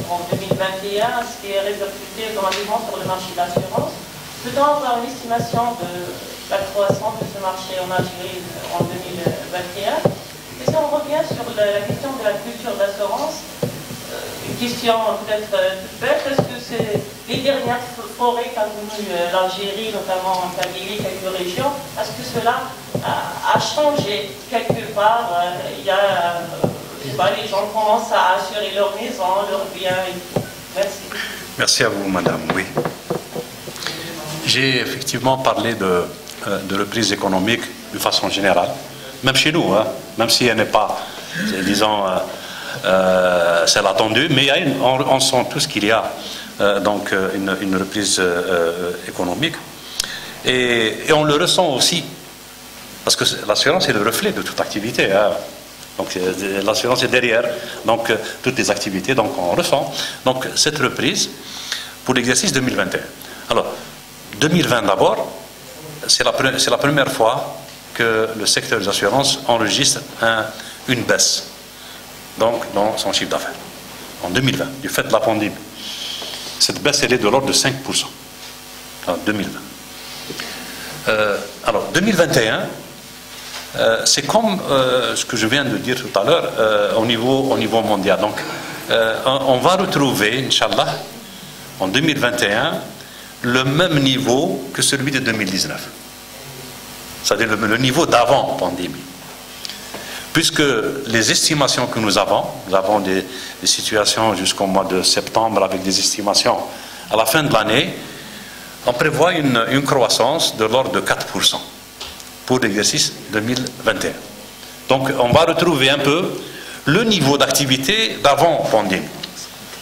en 2021, ce qui est répercuté automatiquement sur le marché de l'assurance. Peut-on avoir une estimation de la croissance de ce marché en Algérie en 2021? Et si on revient sur la question de la culture d'assurance, une question peut-être toute bête, est-ce que c'est les dernières forêts qu'a connues l'Algérie, notamment en Kabylie, quelques régions, est-ce que cela a changé quelque part? Il y a, je sais pas, les gens commencent à assurer leur maison, leurs biens et tout. Merci. Merci à vous, madame. Oui. J'ai effectivement parlé de reprise économique de façon générale, même chez nous, hein, même si elle n'est pas, disons, celle attendue, mais on sent tous qu'il y a donc une reprise économique et on le ressent aussi parce que l'assurance est le reflet de toute activité, hein. Donc l'assurance est derrière donc toutes les activités, donc on ressent donc cette reprise pour l'exercice 2021. Alors 2020 d'abord, c'est la première fois que le secteur des assurances enregistre une baisse donc dans son chiffre d'affaires en 2020 du fait de la pandémie. Cette baisse elle est de l'ordre de 5% en 2020. Alors 2021, c'est comme ce que je viens de dire tout à l'heure au niveau mondial. Donc on va retrouver, Inch'Allah, en 2021 le même niveau que celui de 2019, c'est-à-dire le niveau d'avant pandémie. Puisque les estimations que nous avons des situations jusqu'au mois de septembre avec des estimations à la fin de l'année, on prévoit une croissance de l'ordre de 4% pour l'exercice 2021. Donc on va retrouver un peu le niveau d'activité d'avant pandémie.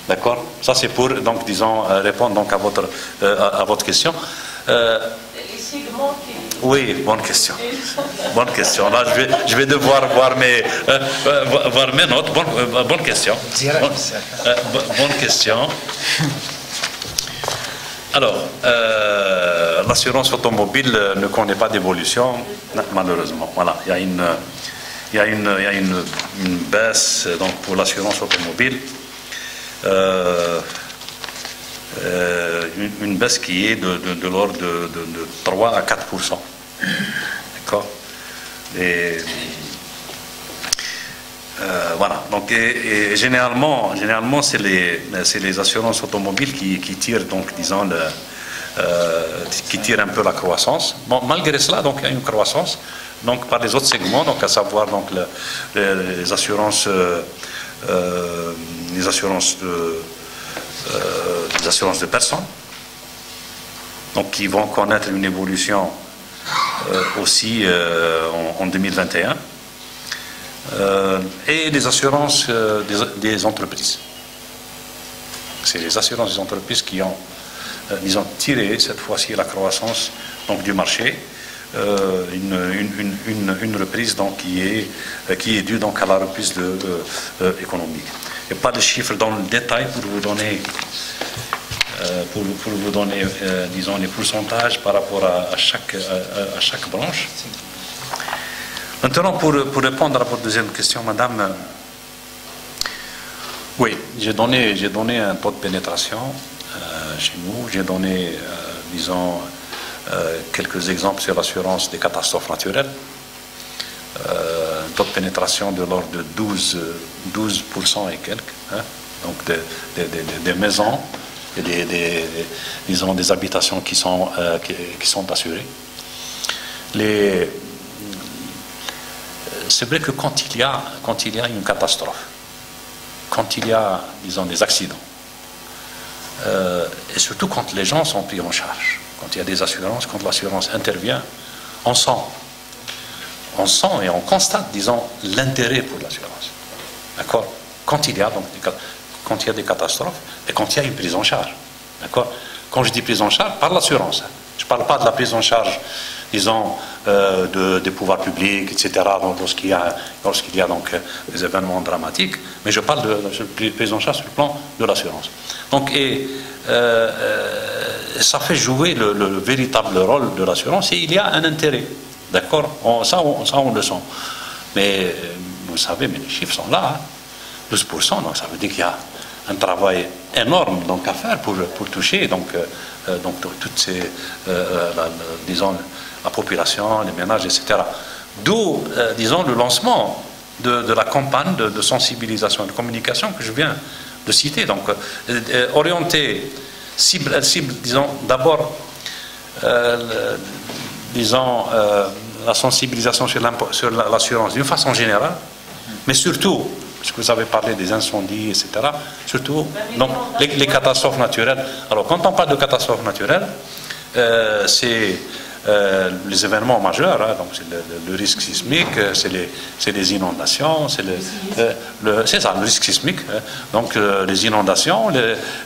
D'accord? Ça c'est pour, donc, disons, répondre donc à votre question. Les segments qui... Oui, bonne question. Bonne question. Là, je vais devoir voir mes notes. Bonne question. Bonne question. Alors, l'assurance automobile ne connaît pas d'évolution, malheureusement. Voilà, il y a une baisse donc, pour l'assurance automobile. Une baisse qui est de l'ordre de 3 à 4%. D'accord? Et voilà. Donc, et généralement c'est les assurances automobiles qui tirent, donc, disons, qui tirent un peu la croissance. Bon, malgré cela, donc, il y a une croissance donc, par les autres segments, donc, à savoir donc, les assurances de personnes, donc qui vont connaître une évolution aussi en 2021, et les assurances des entreprises. C'est les assurances des entreprises qui ont, disons, tiré cette fois-ci la croissance donc, du marché, une reprise donc, qui est due donc, à la reprise économique. Et pas de chiffres dans le détail pour vous donner, disons, les pourcentages par rapport à chaque branche. Maintenant, pour répondre à votre deuxième question, madame, oui, j'ai donné un taux de pénétration chez nous. J'ai donné, disons, quelques exemples sur l'assurance des catastrophes naturelles. Un taux de pénétration de l'ordre de 12% et quelques, hein, donc des maisons et disons, des habitations qui sont assurées. C'est vrai que quand il y a une catastrophe, quand il y a, disons, des accidents, et surtout quand les gens sont pris en charge, quand il y a des assurances, quand l'assurance intervient, on sent et on constate, disons, l'intérêt pour l'assurance. D'accord? Quand il y a des catastrophes et quand il y a une prise en charge. D'accord? Quand je dis prise en charge, par l'assurance. Je ne parle pas de la prise en charge, disons, des pouvoirs publics, etc., lorsqu'il y a donc des événements dramatiques, mais je parle de prise en charge sur le plan de l'assurance. Donc, ça fait jouer le véritable rôle de l'assurance et il y a un intérêt. D'accord, ça on le sent. Mais vous savez, mais les chiffres sont là, hein. 12%, donc ça veut dire qu'il y a un travail énorme donc, à faire pour toucher donc toutes ces, disons, la population, les ménages, etc. D'où, disons, le lancement de la campagne de sensibilisation et de communication que je viens de citer. Donc, orienter, cible, disons, d'abord, disons, la sensibilisation sur l'assurance d'une façon générale, mais surtout, parce que vous avez parlé des incendies, etc., surtout donc, les catastrophes naturelles. Alors, quand on parle de catastrophes naturelles, c'est les événements majeurs, hein, donc c'est le risque sismique, c'est les inondations, c'est ça, le risque sismique, hein, donc les inondations, tout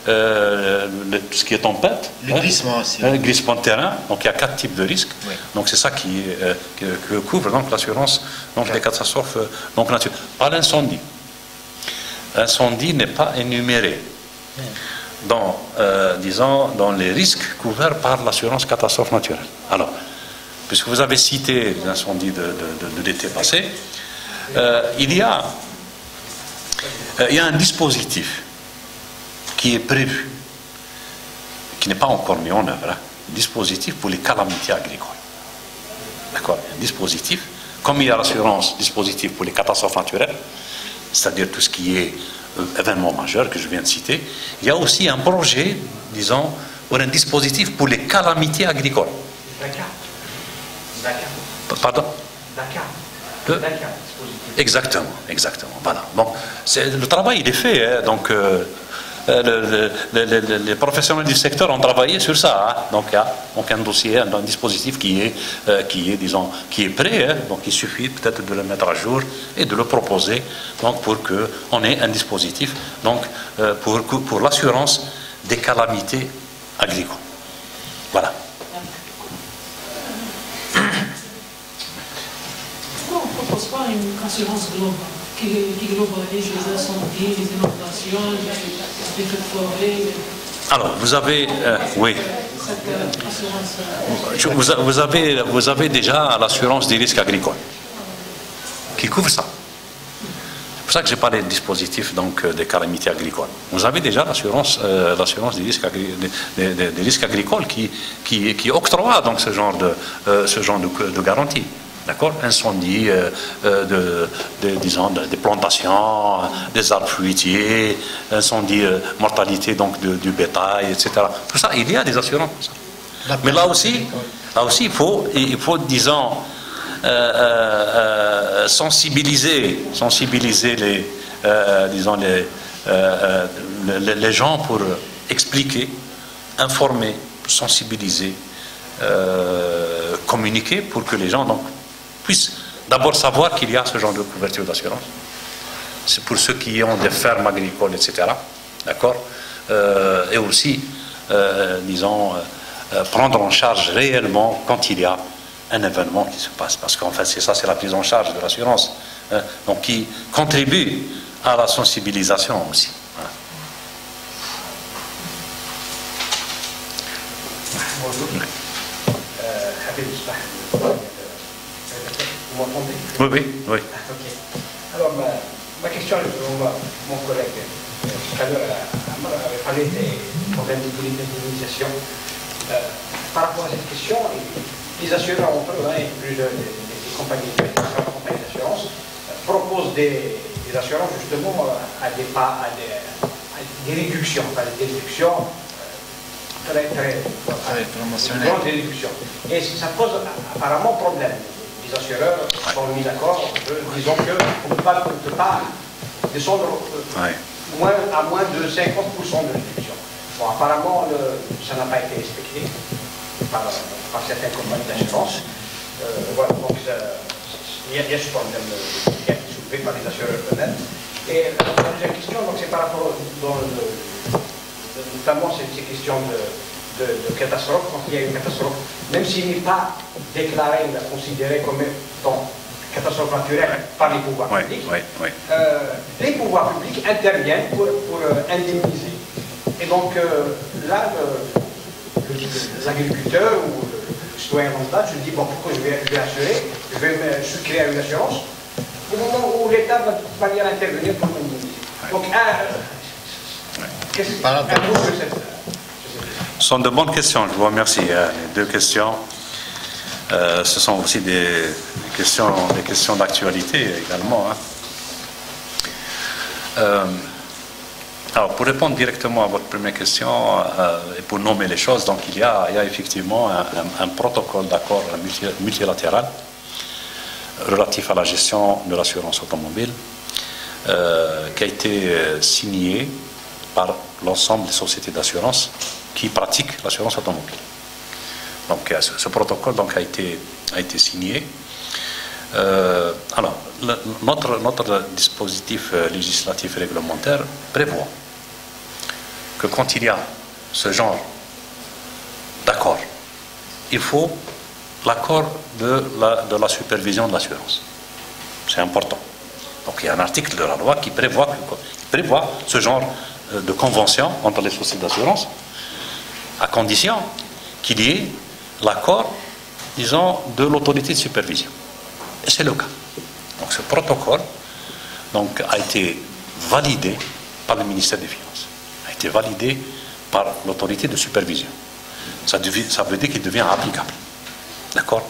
ce qui est tempête, le glissement aussi. Le glissement de terrain, donc il y a 4 types de risques, oui. donc c'est ça que couvre donc l'assurance, donc les catastrophes donc naturelles. Pas l'incendie. L'incendie n'est pas énuméré dans, disons, dans les risques couverts par l'assurance catastrophe naturelle. Alors, puisque vous avez cité l'incendie de l'été passé, il y a un dispositif qui est prévu, qui n'est pas encore mis en œuvre, hein, un dispositif pour les calamités agricoles. D'accord, un dispositif, comme il y a l'assurance, dispositif pour les catastrophes naturelles, c'est-à-dire tout ce qui est événement majeur que je viens de citer, il y a aussi un projet, disons, ou un dispositif pour les calamités agricoles. Dakar. Pardon? Dakar. Exactement. Voilà. Bon, le travail il est fait, hein, donc les professionnels du secteur ont travaillé sur ça, hein, donc il y a donc un dossier, un dispositif qui est prêt, hein, donc il suffit peut-être de le mettre à jour et de le proposer, donc pour qu'on ait un dispositif donc pour l'assurance des calamités agricoles. Voilà. Pourquoi on ne propose pas une assurance globale qui globalise les incendies, les inondations, les feux de forêt? Alors, vous avez, oui. Vous avez déjà l'assurance des risques agricoles qui couvre ça. C'est pour ça que j'ai parlé de dispositif donc, des calamités agricoles. Vous avez déjà l'assurance des risques agricoles qui octroie donc, ce genre de garantie. D'accord, incendie, disons, des plantations, des arbres fruitiers, incendie, mortalité donc du bétail, etc. Tout ça, il y a des assurances. Mais là aussi, il faut disons, sensibiliser les gens pour expliquer, informer, sensibiliser, communiquer pour que les gens donc puissent d'abord savoir qu'il y a ce genre de couverture d'assurance. C'est pour ceux qui ont des fermes agricoles, etc. D'accord, et aussi, disons, prendre en charge réellement quand il y a un événement qui se passe. Parce qu'en fait, c'est la prise en charge de l'assurance, hein, donc qui contribue à la sensibilisation aussi. Voilà. Bonjour. Vous m'entendez? Oui. Ok. Alors, ma question, mon collègue tout à l'heure avait parlé des problèmes d'indemnisation. Par rapport à cette question, les assureurs entre eux, et plusieurs des compagnies d'assurance, proposent des assurances justement à des réductions, des réductions très promotionnelles. Grandes réductions. Et ça pose apparemment problème. Les assureurs sont mis d'accord, disons qu'on ne peut pas descendre à moins de 50% de réduction. Bon, apparemment, ça n'a pas été respecté par certaines compagnies d'assurance. Voilà, donc il y a ce problème qui a été soulevé par les assureurs eux-mêmes. Et la deuxième question, c'est par rapport, notamment ces questions de catastrophe, quand il y a une catastrophe, même s'il n'est pas déclaré ou considéré comme étant catastrophe naturelle par les pouvoirs publics, les pouvoirs publics interviennent pour indemniser. Et donc là, le l'agriculteur ou le citoyen lambda, tu te dis, bon, pourquoi je vais assurer, je vais me souscrire à une assurance, au moment où l'État va de toute manière intervenir pour m'indemniser. Donc, qu'est-ce que ce sont de bonnes questions, je vous remercie. Les deux questions, ce sont aussi des questions d'actualité également. Alors, pour répondre directement à votre première question et pour nommer les choses, donc il y a effectivement un protocole d'accord multilatéral relatif à la gestion de l'assurance automobile qui a été signé par l'ensemble des sociétés d'assurance qui pratiquent l'assurance automobile. Donc ce protocole donc, a été signé. Alors, notre dispositif législatif et réglementaire prévoit que quand il y a ce genre d'accord, il faut l'accord de la supervision de l'assurance. C'est important. Donc il y a un article de la loi qui prévoit ce genre de convention entre les sociétés d'assurance à condition qu'il y ait l'accord, disons, de l'autorité de supervision. Et c'est le cas. Donc ce protocole donc, a été validé par le ministère des Finances, a été validé par l'autorité de supervision. Ça veut dire qu'il devient applicable. D'accord?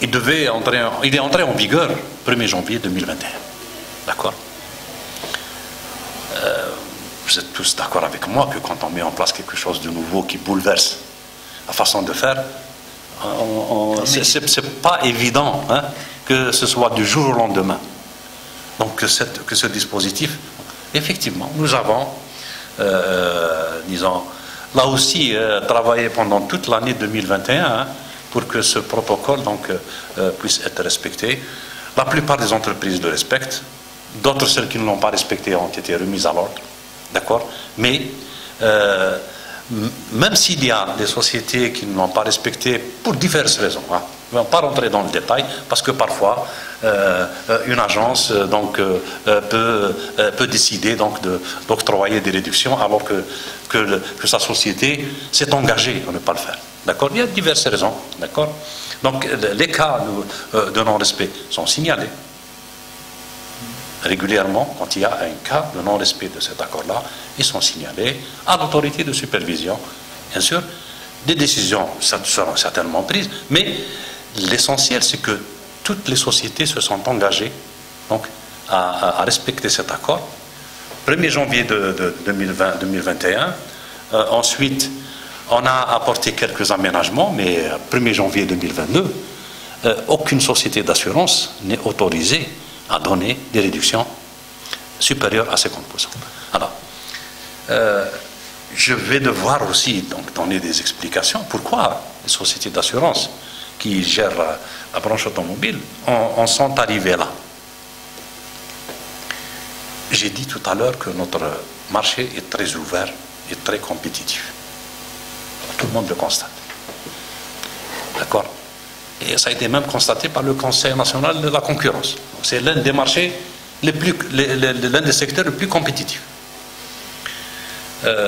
Il est entré en vigueur 1er janvier 2021. D'accord? Vous êtes tous d'accord avec moi que quand on met en place quelque chose de nouveau qui bouleverse la façon de faire, c'est pas évident que ce soit du jour au lendemain. Donc que ce dispositif, effectivement, nous avons, disons, là aussi travaillé pendant toute l'année 2021 pour que ce protocole donc, puisse être respecté. La plupart des entreprises le respectent, d'autres, celles qui ne l'ont pas respecté, ont été remises à l'ordre. D'accord? Mais même s'il y a des sociétés qui ne l'ont pas respecté pour diverses raisons, je ne vais pas rentrer dans le détail, parce que parfois une agence donc, peut décider donc, d'octroyer des réductions alors que sa société s'est engagée à ne pas le faire. D'accord? Il y a diverses raisons. D'accord? Donc les cas de non-respect sont signalés régulièrement. Quand il y a un cas de non-respect de cet accord-là, ils sont signalés à l'autorité de supervision. Bien sûr, des décisions seront certainement prises, mais l'essentiel, c'est que toutes les sociétés se sont engagées donc, à respecter cet accord. 1er janvier 2021, ensuite, on a apporté quelques aménagements, mais 1er janvier 2022, aucune société d'assurance n'est autorisée à donner des réductions supérieures à 50%. Alors, je vais devoir aussi donc, donner des explications pourquoi les sociétés d'assurance qui gèrent la branche automobile en sont arrivées là. J'ai dit tout à l'heure que notre marché est très ouvert et très compétitif. Tout le monde le constate. D'accord? Et ça a été même constaté par le Conseil national de la concurrence. C'est l'un des marchés l'un des secteurs les plus compétitifs.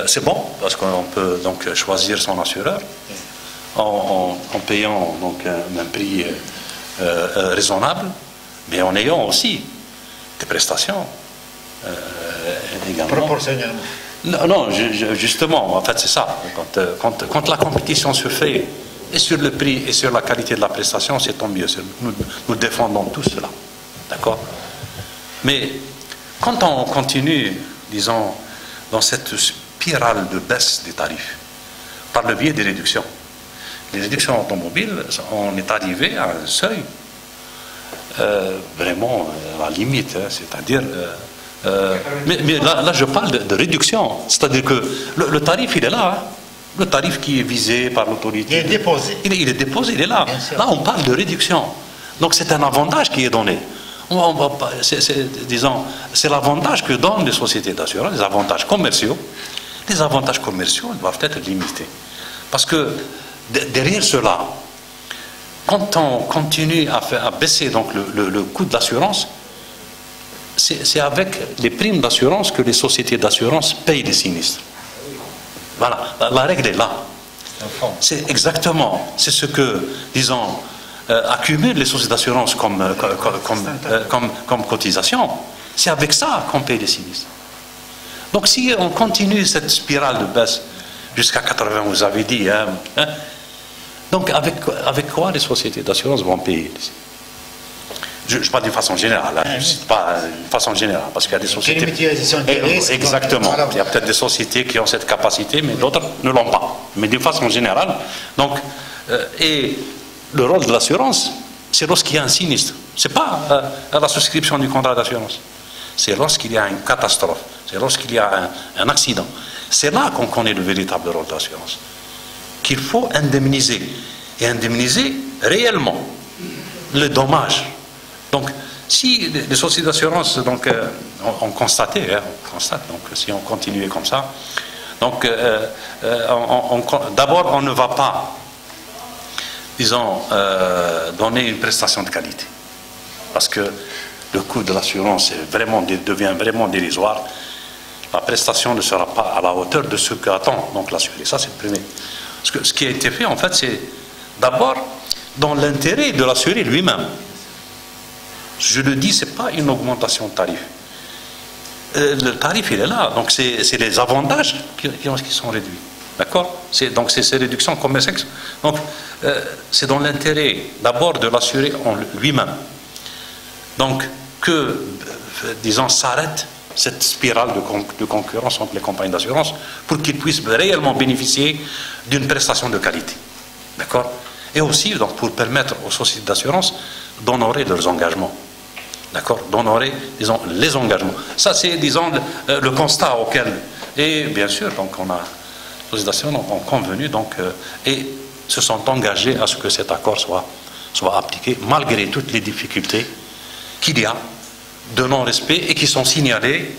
C'est bon, parce qu'on peut donc choisir son assureur en payant donc un prix raisonnable, mais en ayant aussi des prestations également. Proportionnellement. Non, justement, en fait c'est ça. Quand la compétition se fait et sur le prix et sur la qualité de la prestation, c'est tant mieux. Nous défendons tout cela. D'accord? Mais quand on continue, disons, dans cette spirale de baisse des tarifs, par le biais des réductions, les réductions automobiles, on est arrivé à un seuil vraiment à la limite, c'est-à-dire... mais là, je parle de réduction, c'est-à-dire que le tarif, il est là, le tarif qui est visé par l'autorité. Il est déposé. Il est déposé, il est là. Là, on parle de réduction. Donc, c'est un avantage qui est donné. Disons, c'est l'avantage que donnent les sociétés d'assurance, les avantages commerciaux. Les avantages commerciaux doivent être limités. Parce que derrière cela, quand on continue à baisser donc, le coût de l'assurance, c'est avec les primes d'assurance que les sociétés d'assurance payent les sinistres. Voilà, la règle est là. C'est exactement, c'est ce que, disons, accumulent les sociétés d'assurance comme cotisation. C'est avec ça qu'on paye les sinistres. Donc si on continue cette spirale de baisse jusqu'à 80, vous avez dit, donc avec quoi les sociétés d'assurance vont payer? Je parle d'une façon générale, pas d'une façon générale, parce qu'il y a des sociétés... Exactement, il y a peut-être des sociétés qui ont cette capacité, mais d'autres ne l'ont pas. Mais d'une façon générale, donc, et le rôle de l'assurance, c'est lorsqu'il y a un sinistre. Ce n'est pas la souscription du contrat d'assurance. C'est lorsqu'il y a une catastrophe, c'est lorsqu'il y a un accident. C'est là qu'on connaît le véritable rôle de l'assurance. Qu'il faut indemniser, et indemniser réellement le dommage. Donc, si les sociétés d'assurance ont constaté, on constate, donc si on continuait comme ça, donc d'abord on ne va pas, disons, donner une prestation de qualité, parce que le coût de l'assurance devient vraiment dérisoire. La prestation ne sera pas à la hauteur de ce qu'attend donc l'assuré. Ça, c'est le premier. Ce qui a été fait, en fait, c'est d'abord dans l'intérêt de l'assuré lui-même. Je le dis, ce n'est pas une augmentation de tarif. Le tarif, il est là. Donc, c'est les avantages qui sont réduits. D'accord? Donc, c'est ces réductions commerciales. Donc, c'est dans l'intérêt d'abord de l'assuré en lui-même. Donc, que, disons, s'arrête cette spirale de concurrence entre les compagnies d'assurance pour qu'ils puissent réellement bénéficier d'une prestation de qualité. D'accord? Et aussi, donc, pour permettre aux sociétés d'assurance d'honorer leurs engagements. D'accord? D'honorer, disons, les engagements. Ça, c'est, disons, le constat auquel... Et bien sûr, donc, les sociétés d'assurance ont convenu, donc, et se sont engagés à ce que cet accord soit appliqué, malgré toutes les difficultés qu'il y a de non-respect et qui sont signalés.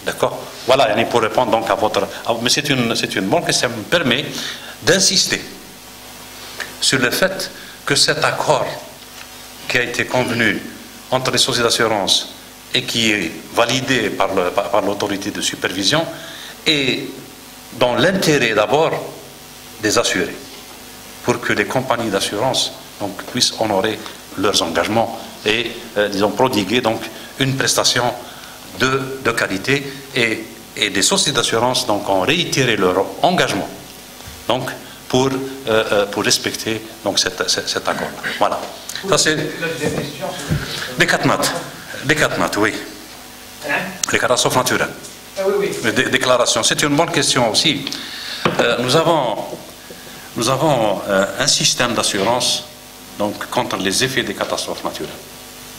D'accord? Voilà, pour répondre donc à votre... Mais c'est une bonne question, ça me permet d'insister sur le fait que cet accord qui a été convenu entre les sociétés d'assurance et qui est validé par l'autorité de supervision est dans l'intérêt d'abord des assurés, pour que les compagnies d'assurance puissent honorer leurs engagements et, disons, prodiguer donc une prestation de qualité, et des sociétés d'assurance donc ont réitéré leur engagement donc pour respecter donc cet accord. Voilà. Ça c'est les 4 notes. Les 4 notes, oui. Les catastrophes naturelles. Les déclarations. C'est une bonne question aussi. Nous avons un système d'assurance donc contre les effets des catastrophes naturelles.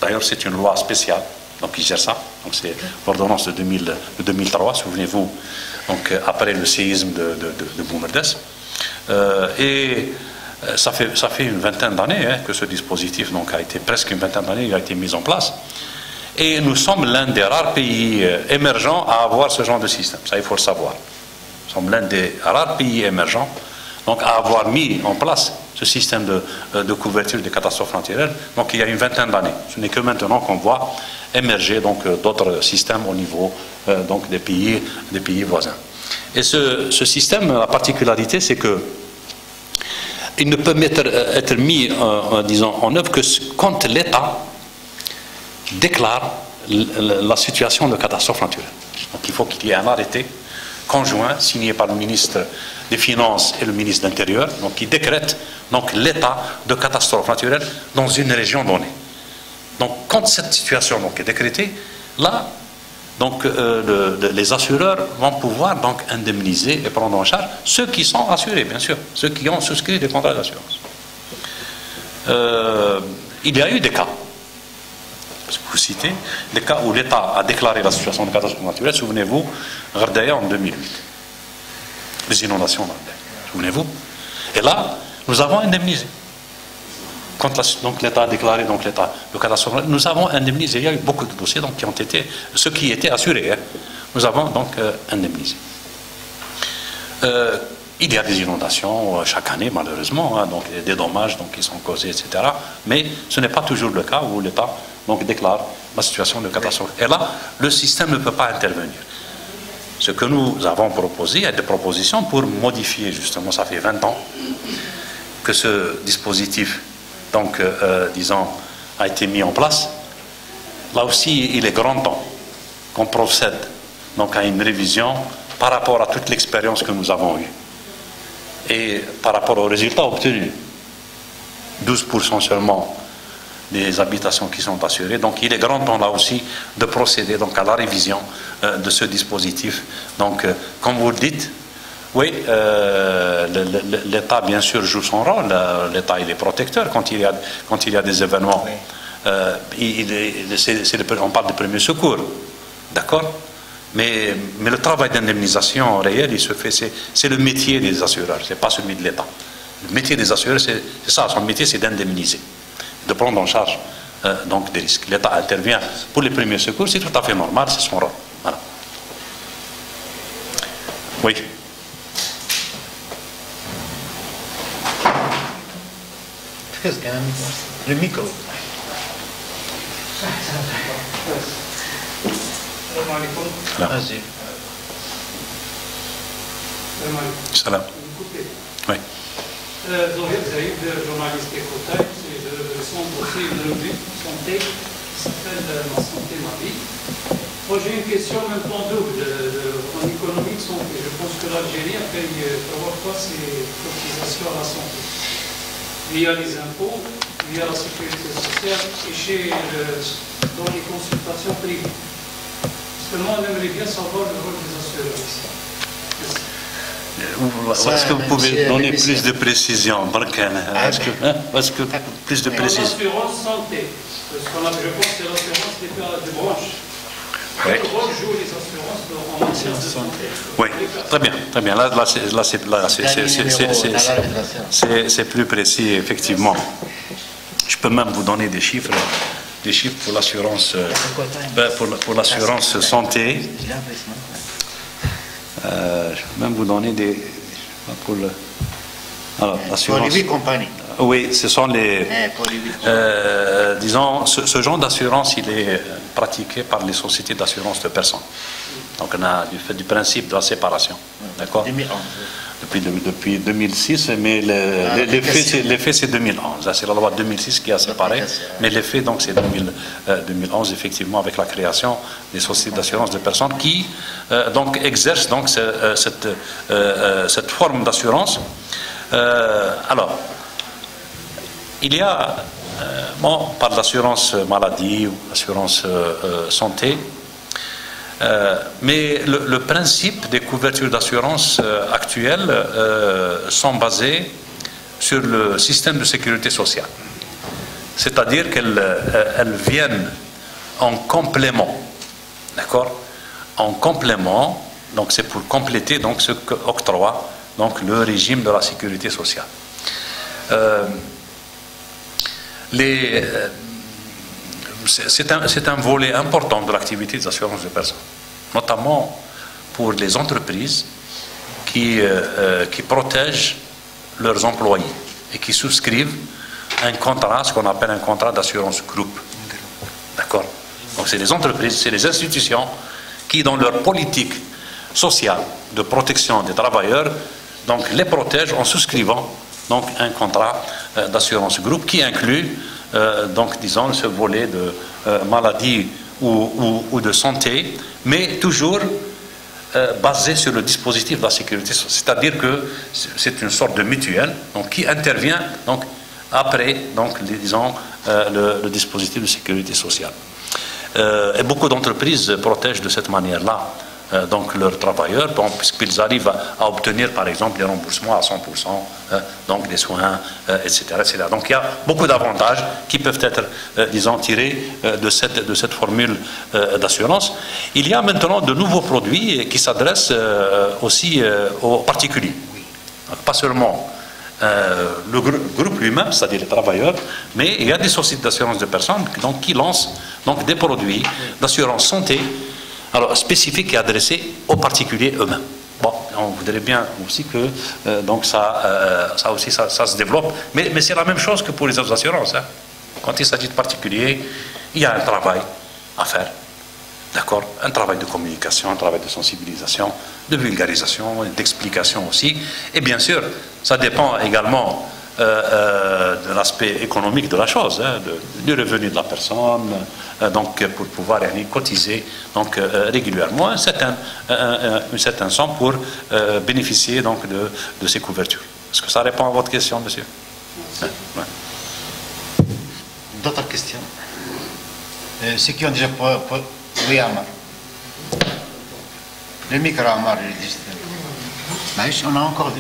D'ailleurs, c'est une loi spéciale donc qui gère ça. Donc c'est l'ordonnance de 2003, souvenez-vous, donc après le séisme de Boumerdès. Et ça fait une vingtaine d'années que ce dispositif donc a été, presque une vingtaine d'années, il a été mis en place. Et nous sommes l'un des rares pays émergents à avoir ce genre de système. Ça, il faut le savoir. Nous sommes l'un des rares pays émergents donc à avoir mis en place ce système de couverture des catastrophes naturelles. Donc il y a une vingtaine d'années. Ce n'est que maintenant qu'on voit émerger donc d'autres systèmes au niveau donc des pays voisins. Et ce système, la particularité, c'est que il ne peut être mis, disons, en œuvre que quand l'État déclare la situation de catastrophe naturelle. Donc il faut qu'il y ait un arrêté conjoint signé par le ministre des Finances et le ministre de l'Intérieur, donc qui décrète donc l'état de catastrophe naturelle dans une région donnée. Donc quand cette situation donc est décrétée, là donc les assureurs vont pouvoir donc indemniser et prendre en charge ceux qui sont assurés, bien sûr, ceux qui ont souscrit des contrats d'assurance. Il y a eu des cas, vous citez, des cas où l'État a déclaré la situation de catastrophe naturelle. Souvenez-vous, Gardaya en 2008, les inondations, souvenez-vous. Et là, nous avons indemnisé. Quand donc l'État a déclaré donc l'état de catastrophe, nous avons indemnisé. Il y a eu beaucoup de dossiers donc, qui ont été, ceux qui étaient assurés, nous avons donc indemnisé. Il y a des inondations chaque année, malheureusement, donc des dommages donc, qui sont causés, etc. Mais ce n'est pas toujours le cas où l'État donc, déclare la situation de catastrophe. Et là, le système ne peut pas intervenir. Ce que nous avons proposé, il y a des propositions pour modifier, justement, ça fait 20 ans que ce dispositif, donc, disons, a été mis en place. Là aussi, il est grand temps qu'on procède donc, à une révision par rapport à toute l'expérience que nous avons eue et par rapport aux résultats obtenus. 12% seulement des habitations qui sont assurées. Donc il est grand temps là aussi de procéder donc, à la révision de ce dispositif. Donc comme vous le dites, oui, l'État bien sûr joue son rôle. L'État il est protecteur quand il y a des événements. On parle de premier secours, d'accord, mais le travail d'indemnisation réel, il se fait, c'est le métier des assureurs, c'est pas celui de l'État. Le métier des assureurs, c'est ça, son métier c'est d'indemniser, de prendre en charge donc des risques. L'État intervient pour les premiers secours, c'est tout à fait normal, c'est son rôle. Voilà. Oui. Le micro. Vas-y. Salam. Oui. Zohir Zaïd, journaliste Eco-Times, et je centre aussi une revue santé qui s'appelle Ma santé, ma vie. Moi j'ai une question maintenant double en économie de santé. Je pense que l'Algérie paye trois fois ses cotisations à la santé. Via les impôts, via la sécurité sociale et dans les consultations privées. Parce que moi on aimerait bien savoir le rôle des assureurs ici. Est-ce que vous pouvez donner plus de précision, Barkhane? Est-ce que plus de précision? L'assurance santé, parce que je pense que c'est l'assurance des branches. Oui. Quel rôle jouent les assurances en matière de santé? Oui, très bien, très bien. C'est plus précis, effectivement. Je peux même vous donner des chiffres pour l'assurance santé. Je peux même vous donner des... Alors, l'assurance... Pour les 8 compagnies. Oui, ce sont les... disons, ce genre d'assurance, il est pratiqué par les sociétés d'assurance de personnes. Donc, on a du principe de la séparation. D'accord ? 2011. Depuis 2006, mais l'effet c'est 2011. C'est la loi 2006 qui a séparé, mais l'effet donc c'est 2011 effectivement avec la création des sociétés d'assurance de personnes qui donc exercent donc cette forme d'assurance. Alors, il y a par l'assurance maladie ou l'assurance santé. Mais le principe des couvertures d'assurance actuelles sont basées sur le système de sécurité sociale. C'est-à-dire qu'elles viennent en complément, d'accord ? En complément, donc c'est pour compléter donc ce qu'octroie donc le régime de la sécurité sociale. C'est un volet important de l'activité des assurances de personnes, notamment pour les entreprises qui protègent leurs employés et qui souscrivent un contrat, ce qu'on appelle un contrat d'assurance groupe. D'accord ? Donc c'est les entreprises, c'est les institutions qui, dans leur politique sociale de protection des travailleurs, donc les protègent en souscrivant donc un contrat d'assurance groupe qui inclut donc disons ce volet de maladie ou de santé, mais toujours basé sur le dispositif de la sécurité sociale. C'est-à-dire que c'est une sorte de mutuelle donc, qui intervient donc, après donc, disons, le dispositif de sécurité sociale. Et beaucoup d'entreprises protègent de cette manière-là donc leurs travailleurs, puisqu'ils arrivent à obtenir par exemple des remboursements à 100%, donc des soins, etc., etc. Donc il y a beaucoup d'avantages qui peuvent être, disons, tirés de cette formule d'assurance. Il y a maintenant de nouveaux produits qui s'adressent aussi aux particuliers. Donc, pas seulement le groupe lui-même, c'est-à-dire les travailleurs, mais il y a des sociétés d'assurance de personnes donc, qui lancent donc, des produits d'assurance santé, alors spécifiques et adressés aux particuliers eux-mêmes. Bon, on voudrait bien aussi que donc ça se développe, mais c'est la même chose que pour les autres assurances. Hein. Quand il s'agit de particuliers, il y a un travail à faire. D'accord? Un travail de communication, un travail de sensibilisation, de vulgarisation, d'explication aussi. Et bien sûr, ça dépend également de l'aspect économique de la chose, hein, du revenu de la personne, donc pour pouvoir cotiser donc, régulièrement une certaine somme pour bénéficier donc, de ces couvertures. Est-ce que ça répond à votre question, monsieur? Ouais. D'autres questions? Ceux qui ont déjà... Oui, Amar. Le micro, Amar, il existe. On a encore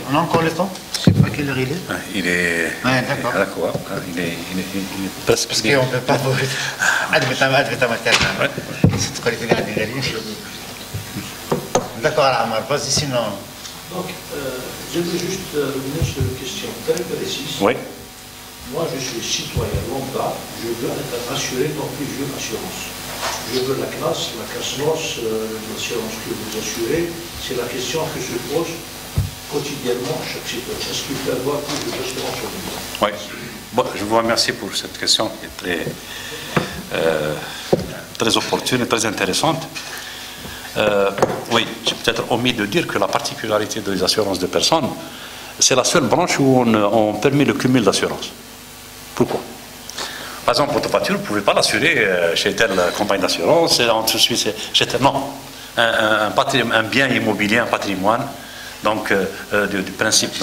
le temps? Je ne sais pas quelle heure il est. Il est... Ouais, d'accord. Il est presque... Parce qu'on ne peut pas... D'accord, Amar, vas-y, sinon... Donc, je veux juste revenir sur une question très précise. Oui. Moi, je suis citoyen lambda, je veux être assuré dans plusieurs assurances. Je veux la classe NOS, l'assurance que vous assurez. C'est la question que se pose quotidiennement à chaque citoyen. Est-ce qu'il peut avoir plus d'assurance au niveau? Oui. Bon, je vous remercie pour cette question qui est très opportune et très intéressante. Oui, j'ai peut-être omis de dire que la particularité des assurances de personnes, c'est la seule branche où on permet le cumul d'assurance. Pourquoi? Par exemple, votre voiture, vous ne pouvez pas l'assurer chez telle compagnie d'assurance, chez tel... Non. Un bien immobilier, un patrimoine, donc du principe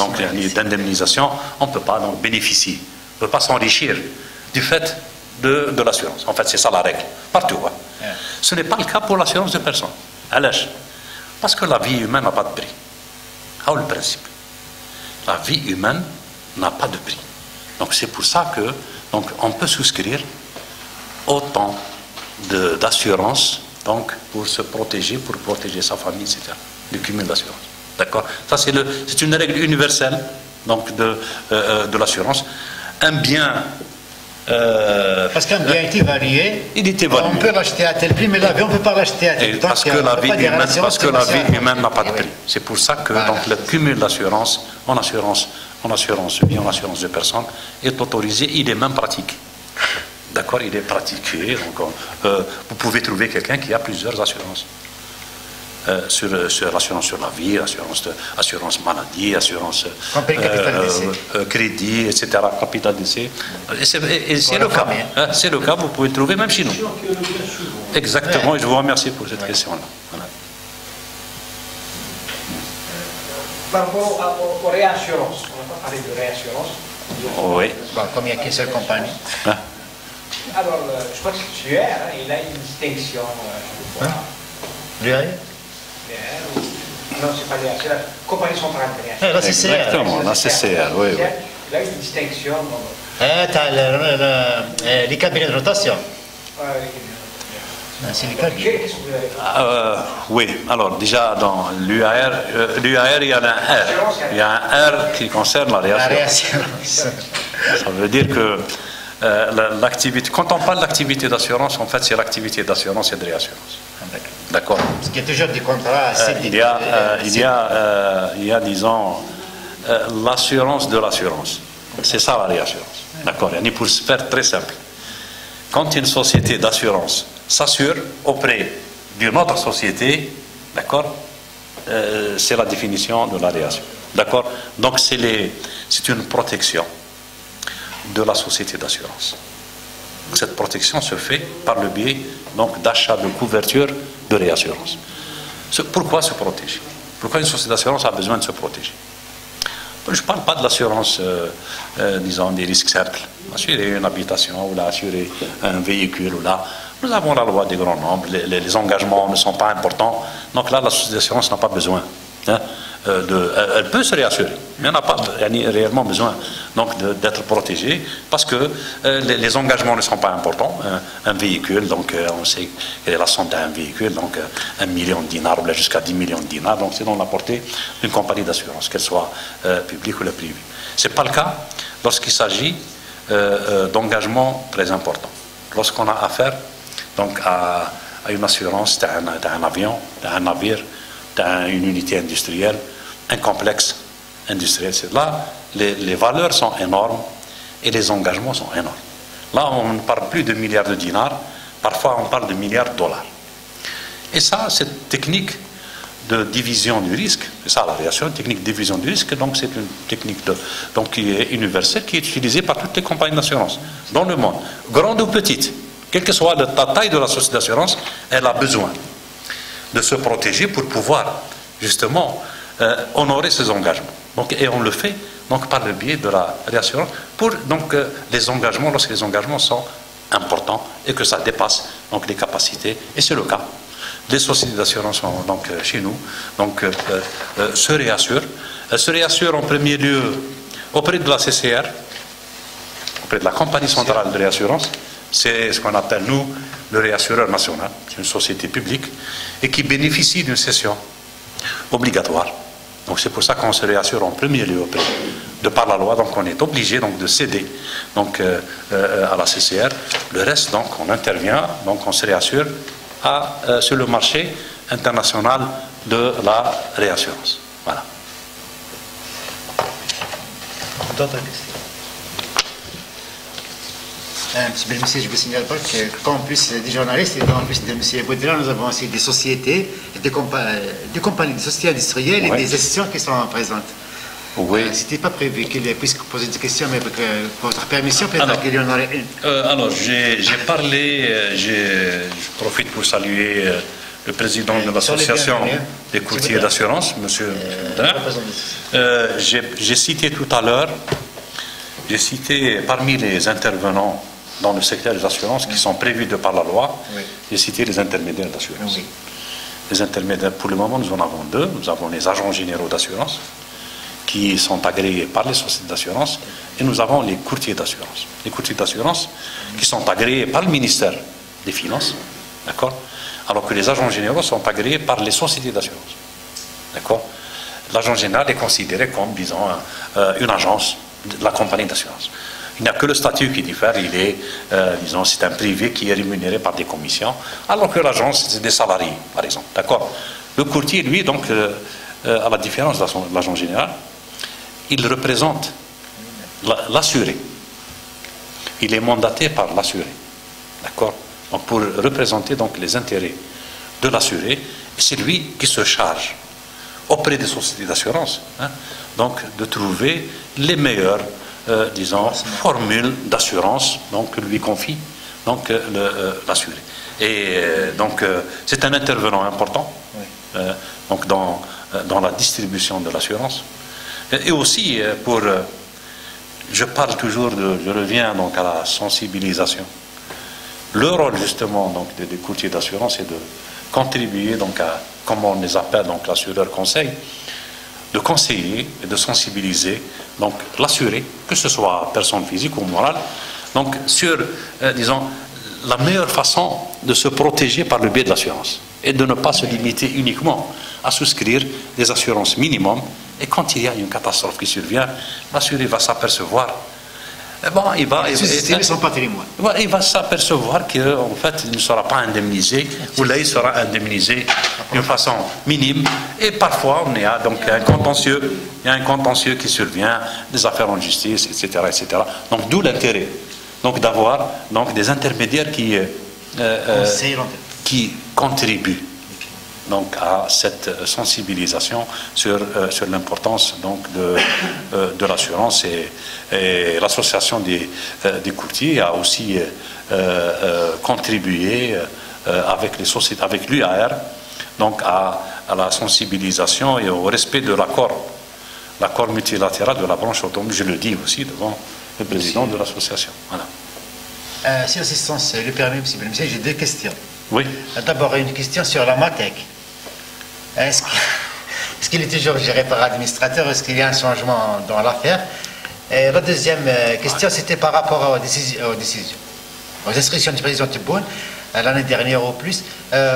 d'indemnisation, on ne peut pas donc, bénéficier, on ne peut pas s'enrichir du fait de l'assurance. En fait, c'est ça la règle, partout. Hein. Yeah. Ce n'est pas le cas pour l'assurance de personnes. Parce que la vie humaine n'a pas de prix. Ah, le principe. La vie humaine n'a pas de prix. Donc c'est pour ça que donc, on peut souscrire autant d'assurance donc pour se protéger, pour protéger sa famille, etc. Du cumul d'assurance. D'accord? Ça c'est une règle universelle donc de l'assurance. Un bien parce qu'un bien est évalué, on peut l'acheter à tel prix, mais l'avion on ne peut pas l'acheter à tel prix. Parce que la vie humaine n'a pas de prix. C'est pour ça que donc, le cumul d'assurance en assurance vie, en assurance de personnes est autorisé, il est même pratiqué. D'accord? Il est pratiqué. Donc, vous pouvez trouver quelqu'un qui a plusieurs assurances. Sur l'assurance sur la vie, assurance maladie, assurance crédit, etc., capital d'essai. Et c'est le cas. C'est le cas, vous pouvez le trouver même chez nous. Exactement, et je vous remercie pour cette question-là. Voilà. Par rapport aux réassurances, on n'a pas parlé de réassurance. Oui. Bon, comme il n'y a qu'une seule compagnie. Alors, je crois que l'UR, il a une distinction. L'UR? Non, c'est pas l'UR, c'est la compagnie centrale de réassurance. La CCR. Exactement, la CCR, oui. Il a une distinction. Les cabinets de rotation. C'est les cabinets. Oui, alors déjà dans l'UAR, il y en a un R. Il y a un R qui concerne la réassurance. Ça veut dire que l'activité, quand on parle d'activité d'assurance, en fait c'est l'activité d'assurance et de réassurance. D'accord. Parce qu'il y a toujours des contrats. Il y a, disons, l'assurance de l'assurance. C'est ça la réassurance. D'accord. Et pour se faire très simple, quand une société d'assurance s'assure auprès d'une autre société, d'accord, c'est la définition de la réassurance. D'accord. Donc c'est une protection de la société d'assurance. Cette protection se fait par le biais donc d'achat de couverture de réassurance. Pourquoi se protéger? Pourquoi une société d'assurance a besoin de se protéger? Je ne parle pas de l'assurance, disons, des risques cercles. Assurer une habitation ou là, assurer un véhicule ou là. Nous avons la loi des grands nombres, les engagements ne sont pas importants. Donc là, la société d'assurance n'a pas besoin. Hein, elle peut se réassurer, mais elle n'a pas réellement besoin d'être protégée parce que les engagements ne sont pas importants. Un véhicule, donc on sait quelle est la somme d'un véhicule, donc 1 million de dinars ou jusqu'à 10 millions de dinars, donc c'est dans la portée d'une compagnie d'assurance, qu'elle soit publique ou privée. Ce n'est pas le cas lorsqu'il s'agit d'engagements très importants. Lorsqu'on a affaire donc, à une assurance d'un avion, d'un navire, une unité industrielle, un complexe industriel. Là, les valeurs sont énormes et les engagements sont énormes. Là, on ne parle plus de milliards de dinars, parfois on parle de milliards de dollars. Et ça, cette technique de division du risque, c'est ça la réassurance, technique de division du risque, donc c'est une technique qui est universelle, qui est utilisée par toutes les compagnies d'assurance dans le monde, grande ou petite, quelle que soit la taille de la société d'assurance, elle a besoin de se protéger pour pouvoir justement honorer ses engagements. Donc, et on le fait donc, par le biais de la réassurance pour les engagements, lorsque les engagements sont importants et que ça dépasse donc, les capacités, et c'est le cas. Les sociétés d'assurance chez nous se réassurent en premier lieu auprès de la CCR, auprès de la compagnie centrale de réassurance. C'est ce qu'on appelle nous le réassureur national, c'est une société publique et qui bénéficie d'une cession obligatoire. Donc c'est pour ça qu'on se réassure en premier lieu auprès de par la loi, donc on est obligé de céder à la CCR. Le reste donc on intervient, donc on se réassure sur le marché international de la réassurance. Voilà. D'autres questions? Monsieur, je vous signale pas qu'en plus des journalistes et en plus de M. Baudelaire, nous avons aussi des sociétés, des compagnies, des sociétés industrielles et des institutions qui sont présentes. Oui. C'était pas prévu qu'il puisse poser des questions, mais avec votre permission, peut-être qu'il y en aurait une. Alors, j'ai parlé, je profite pour saluer le président de l'association des courtiers d'assurance, M. Baudelaire. J'ai cité tout à l'heure, parmi les intervenants dans le secteur des assurances qui sont prévus de par la loi, j'ai cité les intermédiaires d'assurance. Oui. Les intermédiaires, pour le moment, nous en avons deux. Nous avons les agents généraux d'assurance qui sont agréés par les sociétés d'assurance et nous avons les courtiers d'assurance. Les courtiers d'assurance qui sont agréés par le ministère des Finances, d'accord, alors que les agents généraux sont agréés par les sociétés d'assurance. D'accord. L'agent général est considéré comme, disons, une agence de la compagnie d'assurance. Il n'y a que le statut qui diffère, il est, disons, c'est un privé qui est rémunéré par des commissions, alors que l'agence, c'est des salariés, par exemple. D'accord. Le courtier, lui, donc, à la différence de l'agent général, il représente l'assuré. Il est mandaté par l'assuré. D'accord. Donc, pour représenter donc, les intérêts de l'assuré, c'est lui qui se charge auprès des sociétés d'assurance, donc de trouver les meilleures, disons, formules d'assurance donc que lui confie donc l'assuré. Et donc c'est un intervenant important donc dans la distribution de l'assurance. Et aussi je parle toujours je reviens donc à la sensibilisation. Le rôle justement donc des courtiers d'assurance est de contribuer donc à, comme on les appelle donc l'assureur conseil, de conseiller et de sensibiliser donc l'assuré, que ce soit personne physique ou morale, donc sur, disons, la meilleure façon de se protéger par le biais de l'assurance et de ne pas se limiter uniquement à souscrire des assurances minimum. Et quand il y a une catastrophe qui survient, l'assuré va s'apercevoir, il va s'apercevoir qu'en fait il ne sera pas indemnisé, ou là il sera indemnisé d'une façon minime, et parfois il y a donc un contentieux qui survient, des affaires en justice, etc., etc. Donc d'où l'intérêt donc d'avoir donc des intermédiaires qui contribuent donc à cette sensibilisation sur l'importance donc de l'assurance, et l'association des courtiers a aussi contribué avec les sociétés, avec l'UAR, donc à la sensibilisation et au respect de l'accord multilatéral de la branche automobile. Je le dis aussi devant le président de l'association. Voilà. Si l'assistance le permet, M. Belmessier, j'ai deux questions. Oui. D'abord, une question sur la MATEC. Est-ce qu'il est toujours géré par l'administrateur? Est-ce qu'il y a un changement dans l'affaire? Et la deuxième question, c'était par rapport aux décisions, aux inscriptions du président Tebboune, l'année dernière ou plus,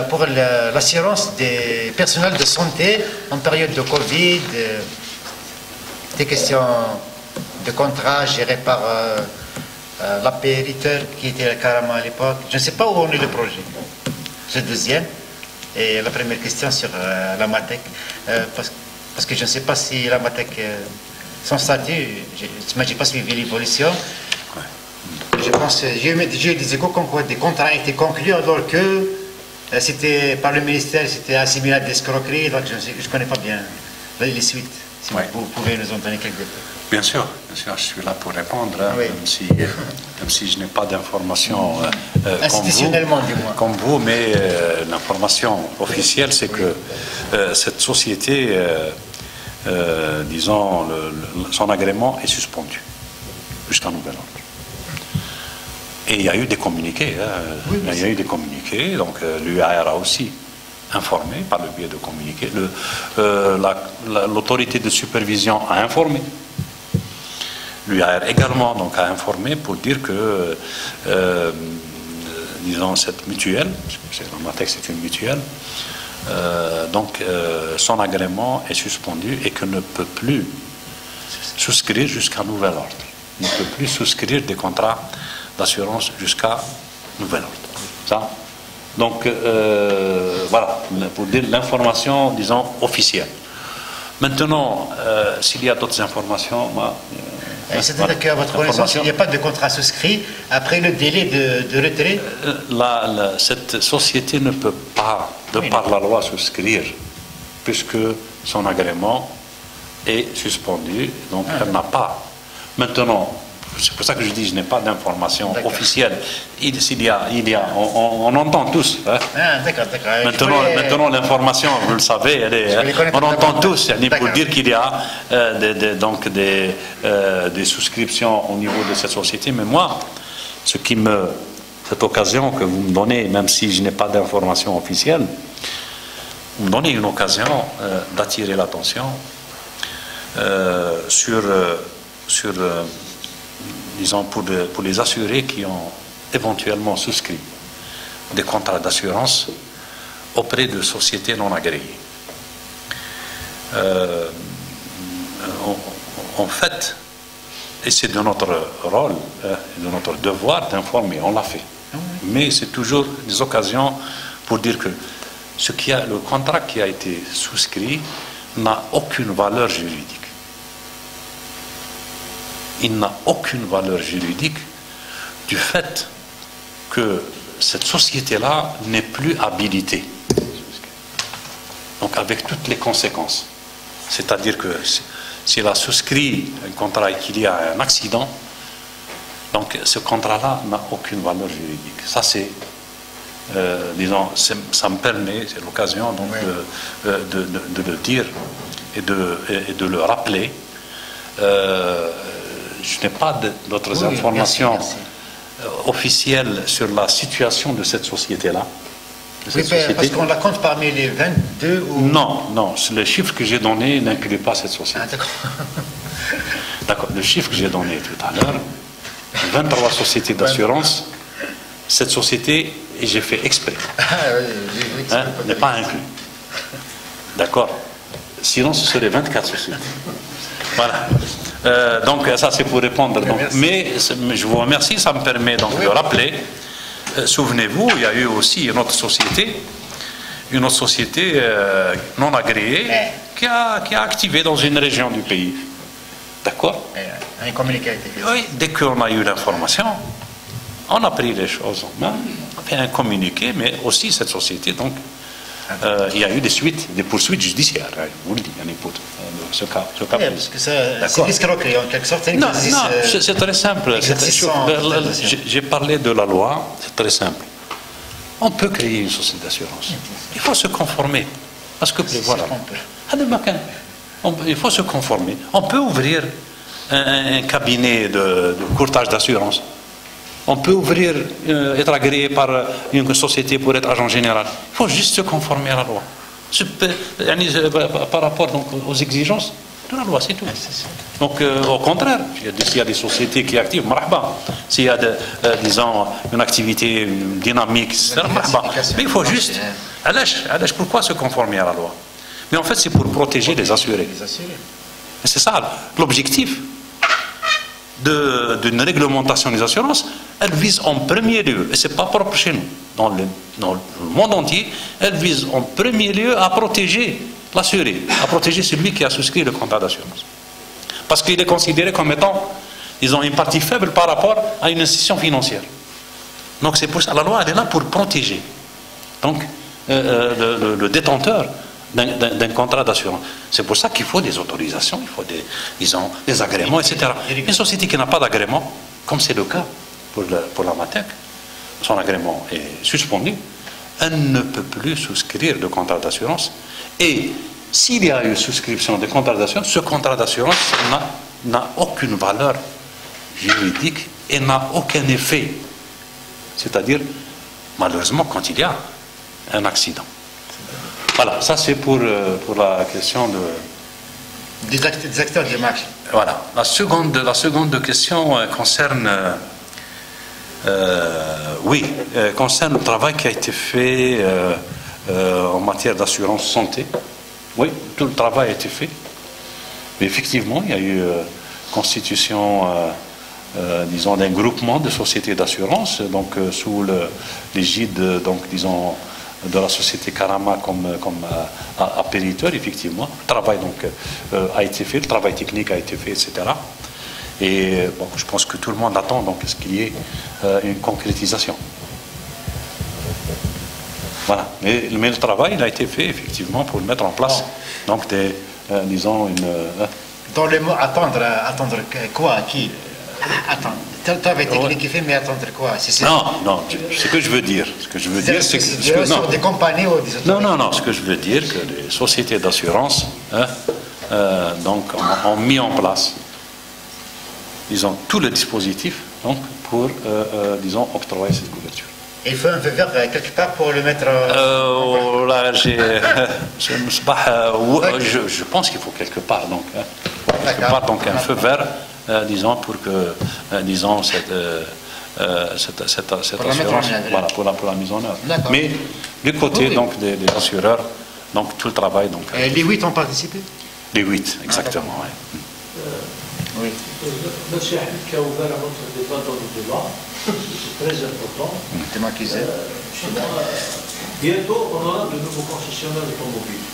pour l'assurance des personnels de santé en période de Covid, des questions de contrat gérés par l'appériteur qui était carrément à l'époque. Je ne sais pas où on est le projet. C'est le deuxième. Et la première question sur la MATEC, parce que je ne sais pas si la MATEC, son statut, je n'ai pas suivi l'évolution. Je pense, j'ai eu des échos comme quoi des contrats ont été conclus alors que c'était par le ministère, c'était assimilé à d'escroquerie, donc je ne connais pas bien les suites. Si vous pouvez nous en donner quelques détails. Bien sûr, je suis là pour répondre, hein, Oui. même si je n'ai pas d'informations Institutionnellement, du moins. comme vous, mais l'information officielle, c'est que cette société, disons, son agrément est suspendu jusqu'à nouvel ordre. Et il y a eu des communiqués, hein, il y a eu des communiqués, donc l'UAR a aussi informé par le biais de communiqués, l'autorité de supervision a informé. L'UAR également donc, a informé pour dire que, disons, cette mutuelle, dans ma texte c'est une mutuelle, donc son agrément est suspendu et que ne peut plus souscrire jusqu'à nouvel ordre. Ne peut plus souscrire des contrats d'assurance jusqu'à nouvel ordre. Ça. Donc, voilà, pour dire l'information, disons, officielle. Maintenant, s'il y a d'autres informations, moi... C'est-à-dire qu'à votre connaissance, il n'y a pas de contrat souscrit après le délai de retrait? Cette société ne peut pas, de par la loi, souscrire, puisque son agrément est suspendu, donc elle n'a pas. Maintenant, c'est pour ça que je dis que je n'ai pas d'informations officielles. On entend tous. Hein. D'accord. Maintenant, l'information, vous le savez, on entend tous. Pour dire qu'il y a des souscriptions au niveau de cette société. Mais moi, cette occasion que vous me donnez, même si je n'ai pas d'informations officielles, vous me donnez une occasion d'attirer l'attention sur disons, pour les assurés qui ont éventuellement souscrit des contrats d'assurance auprès de sociétés non agréées. En fait, et c'est de notre rôle, de notre devoir d'informer, on l'a fait. Mais c'est toujours des occasions pour dire que le contrat qui a été souscrit n'a aucune valeur juridique. Il n'a aucune valeur juridique du fait que cette société-là n'est plus habilitée. Donc avec toutes les conséquences. C'est-à-dire que s'il a souscrit un contrat et qu'il y a un accident, donc ce contrat-là n'a aucune valeur juridique. Ça c'est, disons, ça me permet, c'est l'occasion donc de le dire et de le rappeler. Je n'ai pas d'autres informations officielles sur la situation de cette société-là. Parce qu'on la compte parmi les 22 ou... Non, le chiffre que j'ai donné n'inclut pas cette société. D'accord, le chiffre que j'ai donné tout à l'heure, 23 sociétés d'assurance, cette société, et j'ai fait exprès, n'est pas inclus. D'accord. Sinon, ce serait 24 sociétés. Voilà. Donc ça c'est pour répondre. Donc, mais je vous remercie, ça me permet donc de rappeler. Souvenez-vous, il y a eu aussi une autre société non agréée qui a activé dans une région du pays. D'accord? Un communiqué a été fait. Oui, dès qu'on a eu l'information, on a pris les choses en main, on a fait un communiqué, mais aussi cette société, donc il y a eu des poursuites judiciaires, hein, je vous le dis, pour ce cas parce que c'est l'escroquerie en quelque sorte. Non, c'est très simple. J'ai parlé de la loi, c'est très simple. On peut créer une société d'assurance. Il faut se conformer. Parce que, voilà. Il faut se conformer. On peut ouvrir un cabinet de courtage d'assurance. On peut être agréé par une société pour être agent général. Il faut juste se conformer à la loi. Par rapport donc, aux exigences de la loi, c'est tout. Donc, au contraire, s'il y a des sociétés qui activent, marhaba. S'il y a, disons, une activité dynamique, marhaba. Mais il faut juste... Pourquoi se conformer à la loi? Mais en fait, c'est pour protéger les assurés. C'est ça, l'objectif d'une réglementation des assurances, elle vise en premier lieu, et ce n'est pas propre chez nous, dans le monde entier, elle vise en premier lieu à protéger l'assuré, à protéger celui qui a souscrit le contrat d'assurance. Parce qu'il est considéré comme étant, disons, une partie faible par rapport à une institution financière. Donc c'est pour ça, la loi elle est là pour protéger. Donc le détenteur d'un contrat d'assurance. C'est pour ça qu'il faut des autorisations, il faut des agréments, etc. Une société qui n'a pas d'agrément, comme c'est le cas pour la MATEC, son agrément est suspendu, elle ne peut plus souscrire de contrat d'assurance. Et s'il y a une souscription de contrat d'assurance, ce contrat d'assurance n'a aucune valeur juridique et n'a aucun effet. C'est-à-dire, malheureusement, quand il y a un accident. Voilà, ça c'est pour la question des acteurs de marché. Voilà. La seconde question concerne concerne le travail qui a été fait en matière d'assurance santé. Oui, tout le travail a été fait. Mais effectivement, il y a eu constitution, disons, d'un groupement de sociétés d'assurance, donc sous l'égide, donc, disons, de la société Karama comme appériteur, effectivement. Le travail donc, a été fait, le travail technique a été fait, etc. Et bon, je pense que tout le monde attend donc ce qu'il y ait une concrétisation. Voilà. Mais le travail il a été fait effectivement pour mettre en place donc disons une. Dans le mot attendre quoi qui attendre. Le travail technique qui fait, mais attendre quoi? Non, ce que je veux dire, c'est que non. Des compagnies ou des autorités. Non, ce que je veux dire, que les sociétés d'assurance donc ont mis en place, disons, tout le dispositif donc pour disons octroyer cette couverture. Il faut un feu vert quelque part pour le mettre. Là, je pense qu'il faut quelque part donc. Donc un feu vert. Disons, pour que, disons, cette assurance, voilà, pour la mise en œuvre. Mais du côté donc, des assureurs, donc tout le travail. Donc, les 8 ont participé? Les 8, exactement, oui. Oui. Monsieur Hamid qui a ouvert un autre débat dans le débat, c'est très important. Bientôt, on aura de nouveaux concessionnaires automobiles.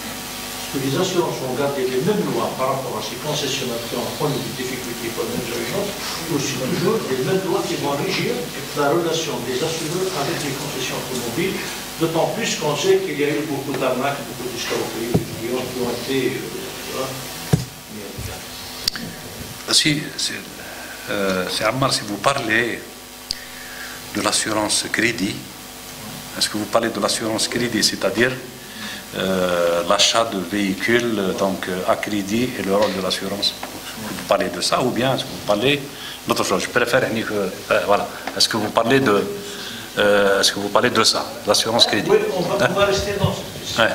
Que les assurances vont garder les mêmes lois par rapport à ces concessionnaires qui ont connu des difficultés pour les assurances, et aussi toujours les mêmes lois qui vont régir la relation des assureurs avec les concessions automobiles, d'autant plus qu'on sait qu'il y a eu beaucoup d'arnaques, beaucoup d'escroqueries qui ont été c'est Ammar, si vous parlez de l'assurance crédit, est-ce que vous parlez de l'assurance crédit, c'est-à-dire l'achat de véhicules donc, à crédit et le rôle de l'assurance? Vous parlez de ça ou bien est-ce que vous parlez d'autre chose? Je préfère voilà. Est-ce que vous parlez de ça, l'assurance crédit? Oui, on va rester dans cette question. Ouais.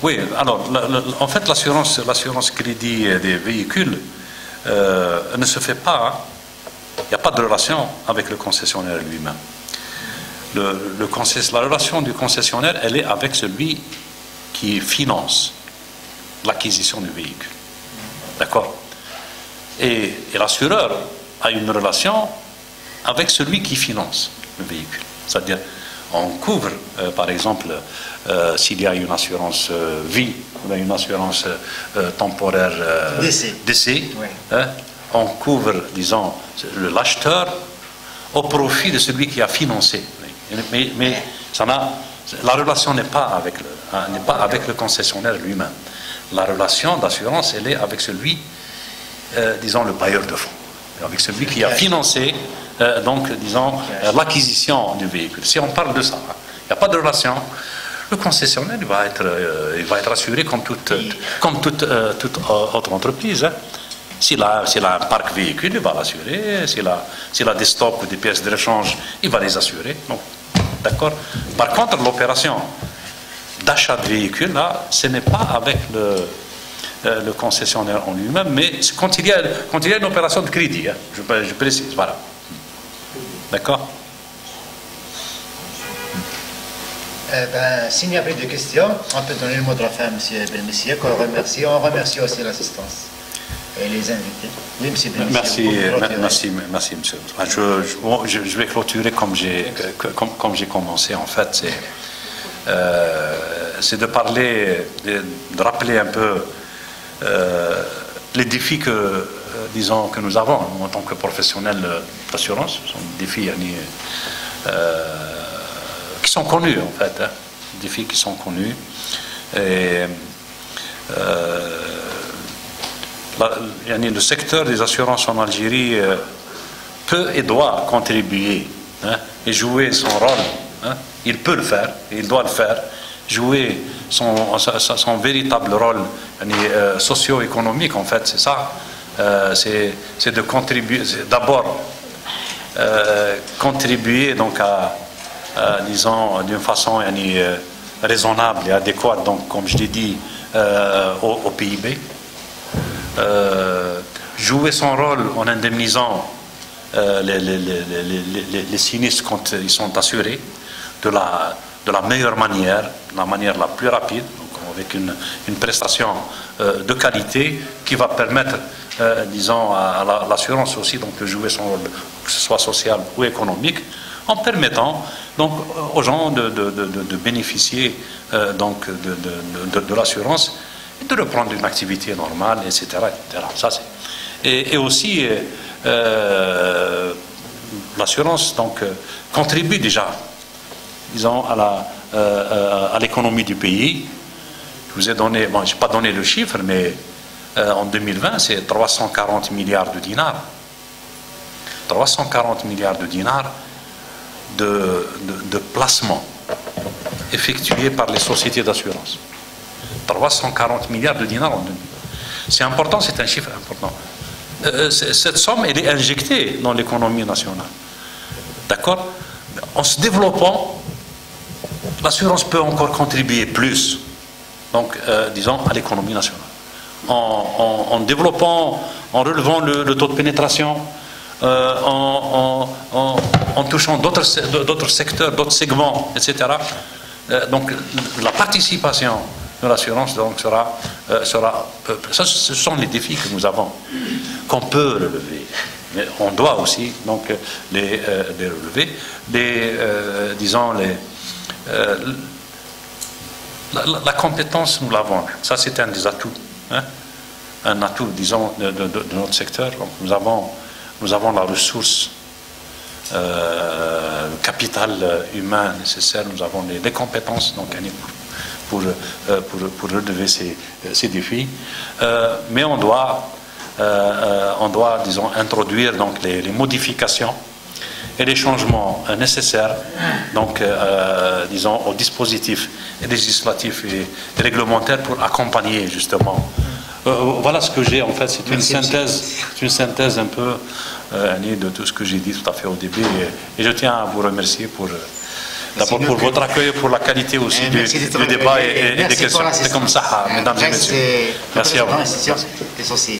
Oui, alors en fait l'assurance crédit des véhicules ne se fait pas. Il n'y a pas de relation avec le concessionnaire lui-même. La relation du concessionnaire, elle est avec celui qui finance l'acquisition du véhicule. D'accord? Et l'assureur a une relation avec celui qui finance le véhicule. C'est-à-dire, on couvre, par exemple, s'il y a une assurance vie, ou une assurance temporaire décès, oui. On couvre, disons, l'acheteur au profit de celui qui a financé. Mais la relation n'est pas avec le concessionnaire lui-même. La relation d'assurance, elle est avec celui, disons, le bailleur de fonds, avec celui qui a financé, donc, disons, l'acquisition du véhicule. Si on parle de ça, il n'y a pas de relation. Le concessionnaire il va être assuré comme toute autre entreprise. Hein. S'il a un parc véhicule, il va l'assurer. S'il a des stocks ou des pièces de rechange, il va les assurer. Donc, d'accord. Par contre, l'opération d'achat de véhicules, là, ce n'est pas avec le concessionnaire en lui-même, mais quand il y a une opération de crédit, hein, je précise, voilà. D'accord. S'il n'y a plus de questions, on peut donner le mot de la fin à M. Belmessier, qu'on remercie. On remercie aussi l'assistance et les invités. Oui, M. Belmessier. Merci, monsieur. Je vais clôturer comme j'ai commencé, en fait. C'est de parler, de rappeler un peu les défis que nous avons en tant que professionnels d'assurance. Ce sont des défis qui sont connus, en fait. Hein. défis qui sont connus. Et, le secteur des assurances en Algérie peut et doit contribuer, hein, et jouer son rôle. Hein. Il peut le faire, il doit le faire, jouer son véritable rôle socio-économique, en fait, c'est ça. C'est de contribuer, d'abord contribuer donc disons d'une façon raisonnable et adéquate, donc comme je l'ai dit, au PIB, jouer son rôle en indemnisant les sinistres quand ils sont assurés de la meilleure manière, la manière la plus rapide, donc avec une prestation de qualité qui va permettre, disons, à l'assurance aussi donc de jouer son rôle, que ce soit social ou économique, en permettant donc aux gens de bénéficier donc de l'assurance et de reprendre une activité normale, etc. etc. Ça, et aussi l'assurance donc contribue déjà, disons, à l'économie du pays. Je vous ai donné, bon, je n'ai pas donné le chiffre, mais en 2020, c'est 340 milliards de dinars. 340 milliards de dinars de placements effectués par les sociétés d'assurance. 340 milliards de dinars en 2020. C'est important, c'est un chiffre important. Cette somme, elle est injectée dans l'économie nationale. D'accord? En se développant, l'assurance peut encore contribuer plus, donc, disons, à l'économie nationale. En développant, en relevant le taux de pénétration, en touchant d'autres secteurs, d'autres segments, etc. Donc, la participation de l'assurance donc, sera ça, ce sont les défis que nous avons, qu'on peut relever. Mais on doit aussi donc les relever. Disons, la compétence, nous l'avons. Ça, c'est un des atouts. Hein? Un atout, disons, de notre secteur. Donc, nous avons la ressource, le capital humain nécessaire. Nous avons les compétences donc, pour relever ces défis. Mais on doit, disons, introduire donc, les modifications et les changements nécessaires, donc, disons, aux dispositifs législatifs et réglementaires pour accompagner justement. Voilà ce que j'ai en fait, c'est une synthèse un peu de tout ce que j'ai dit tout à fait au début, et je tiens à vous remercier d'abord pour votre accueil, pour la qualité aussi du débat et des questions. C'est comme ça, mesdames et messieurs. Merci à vous.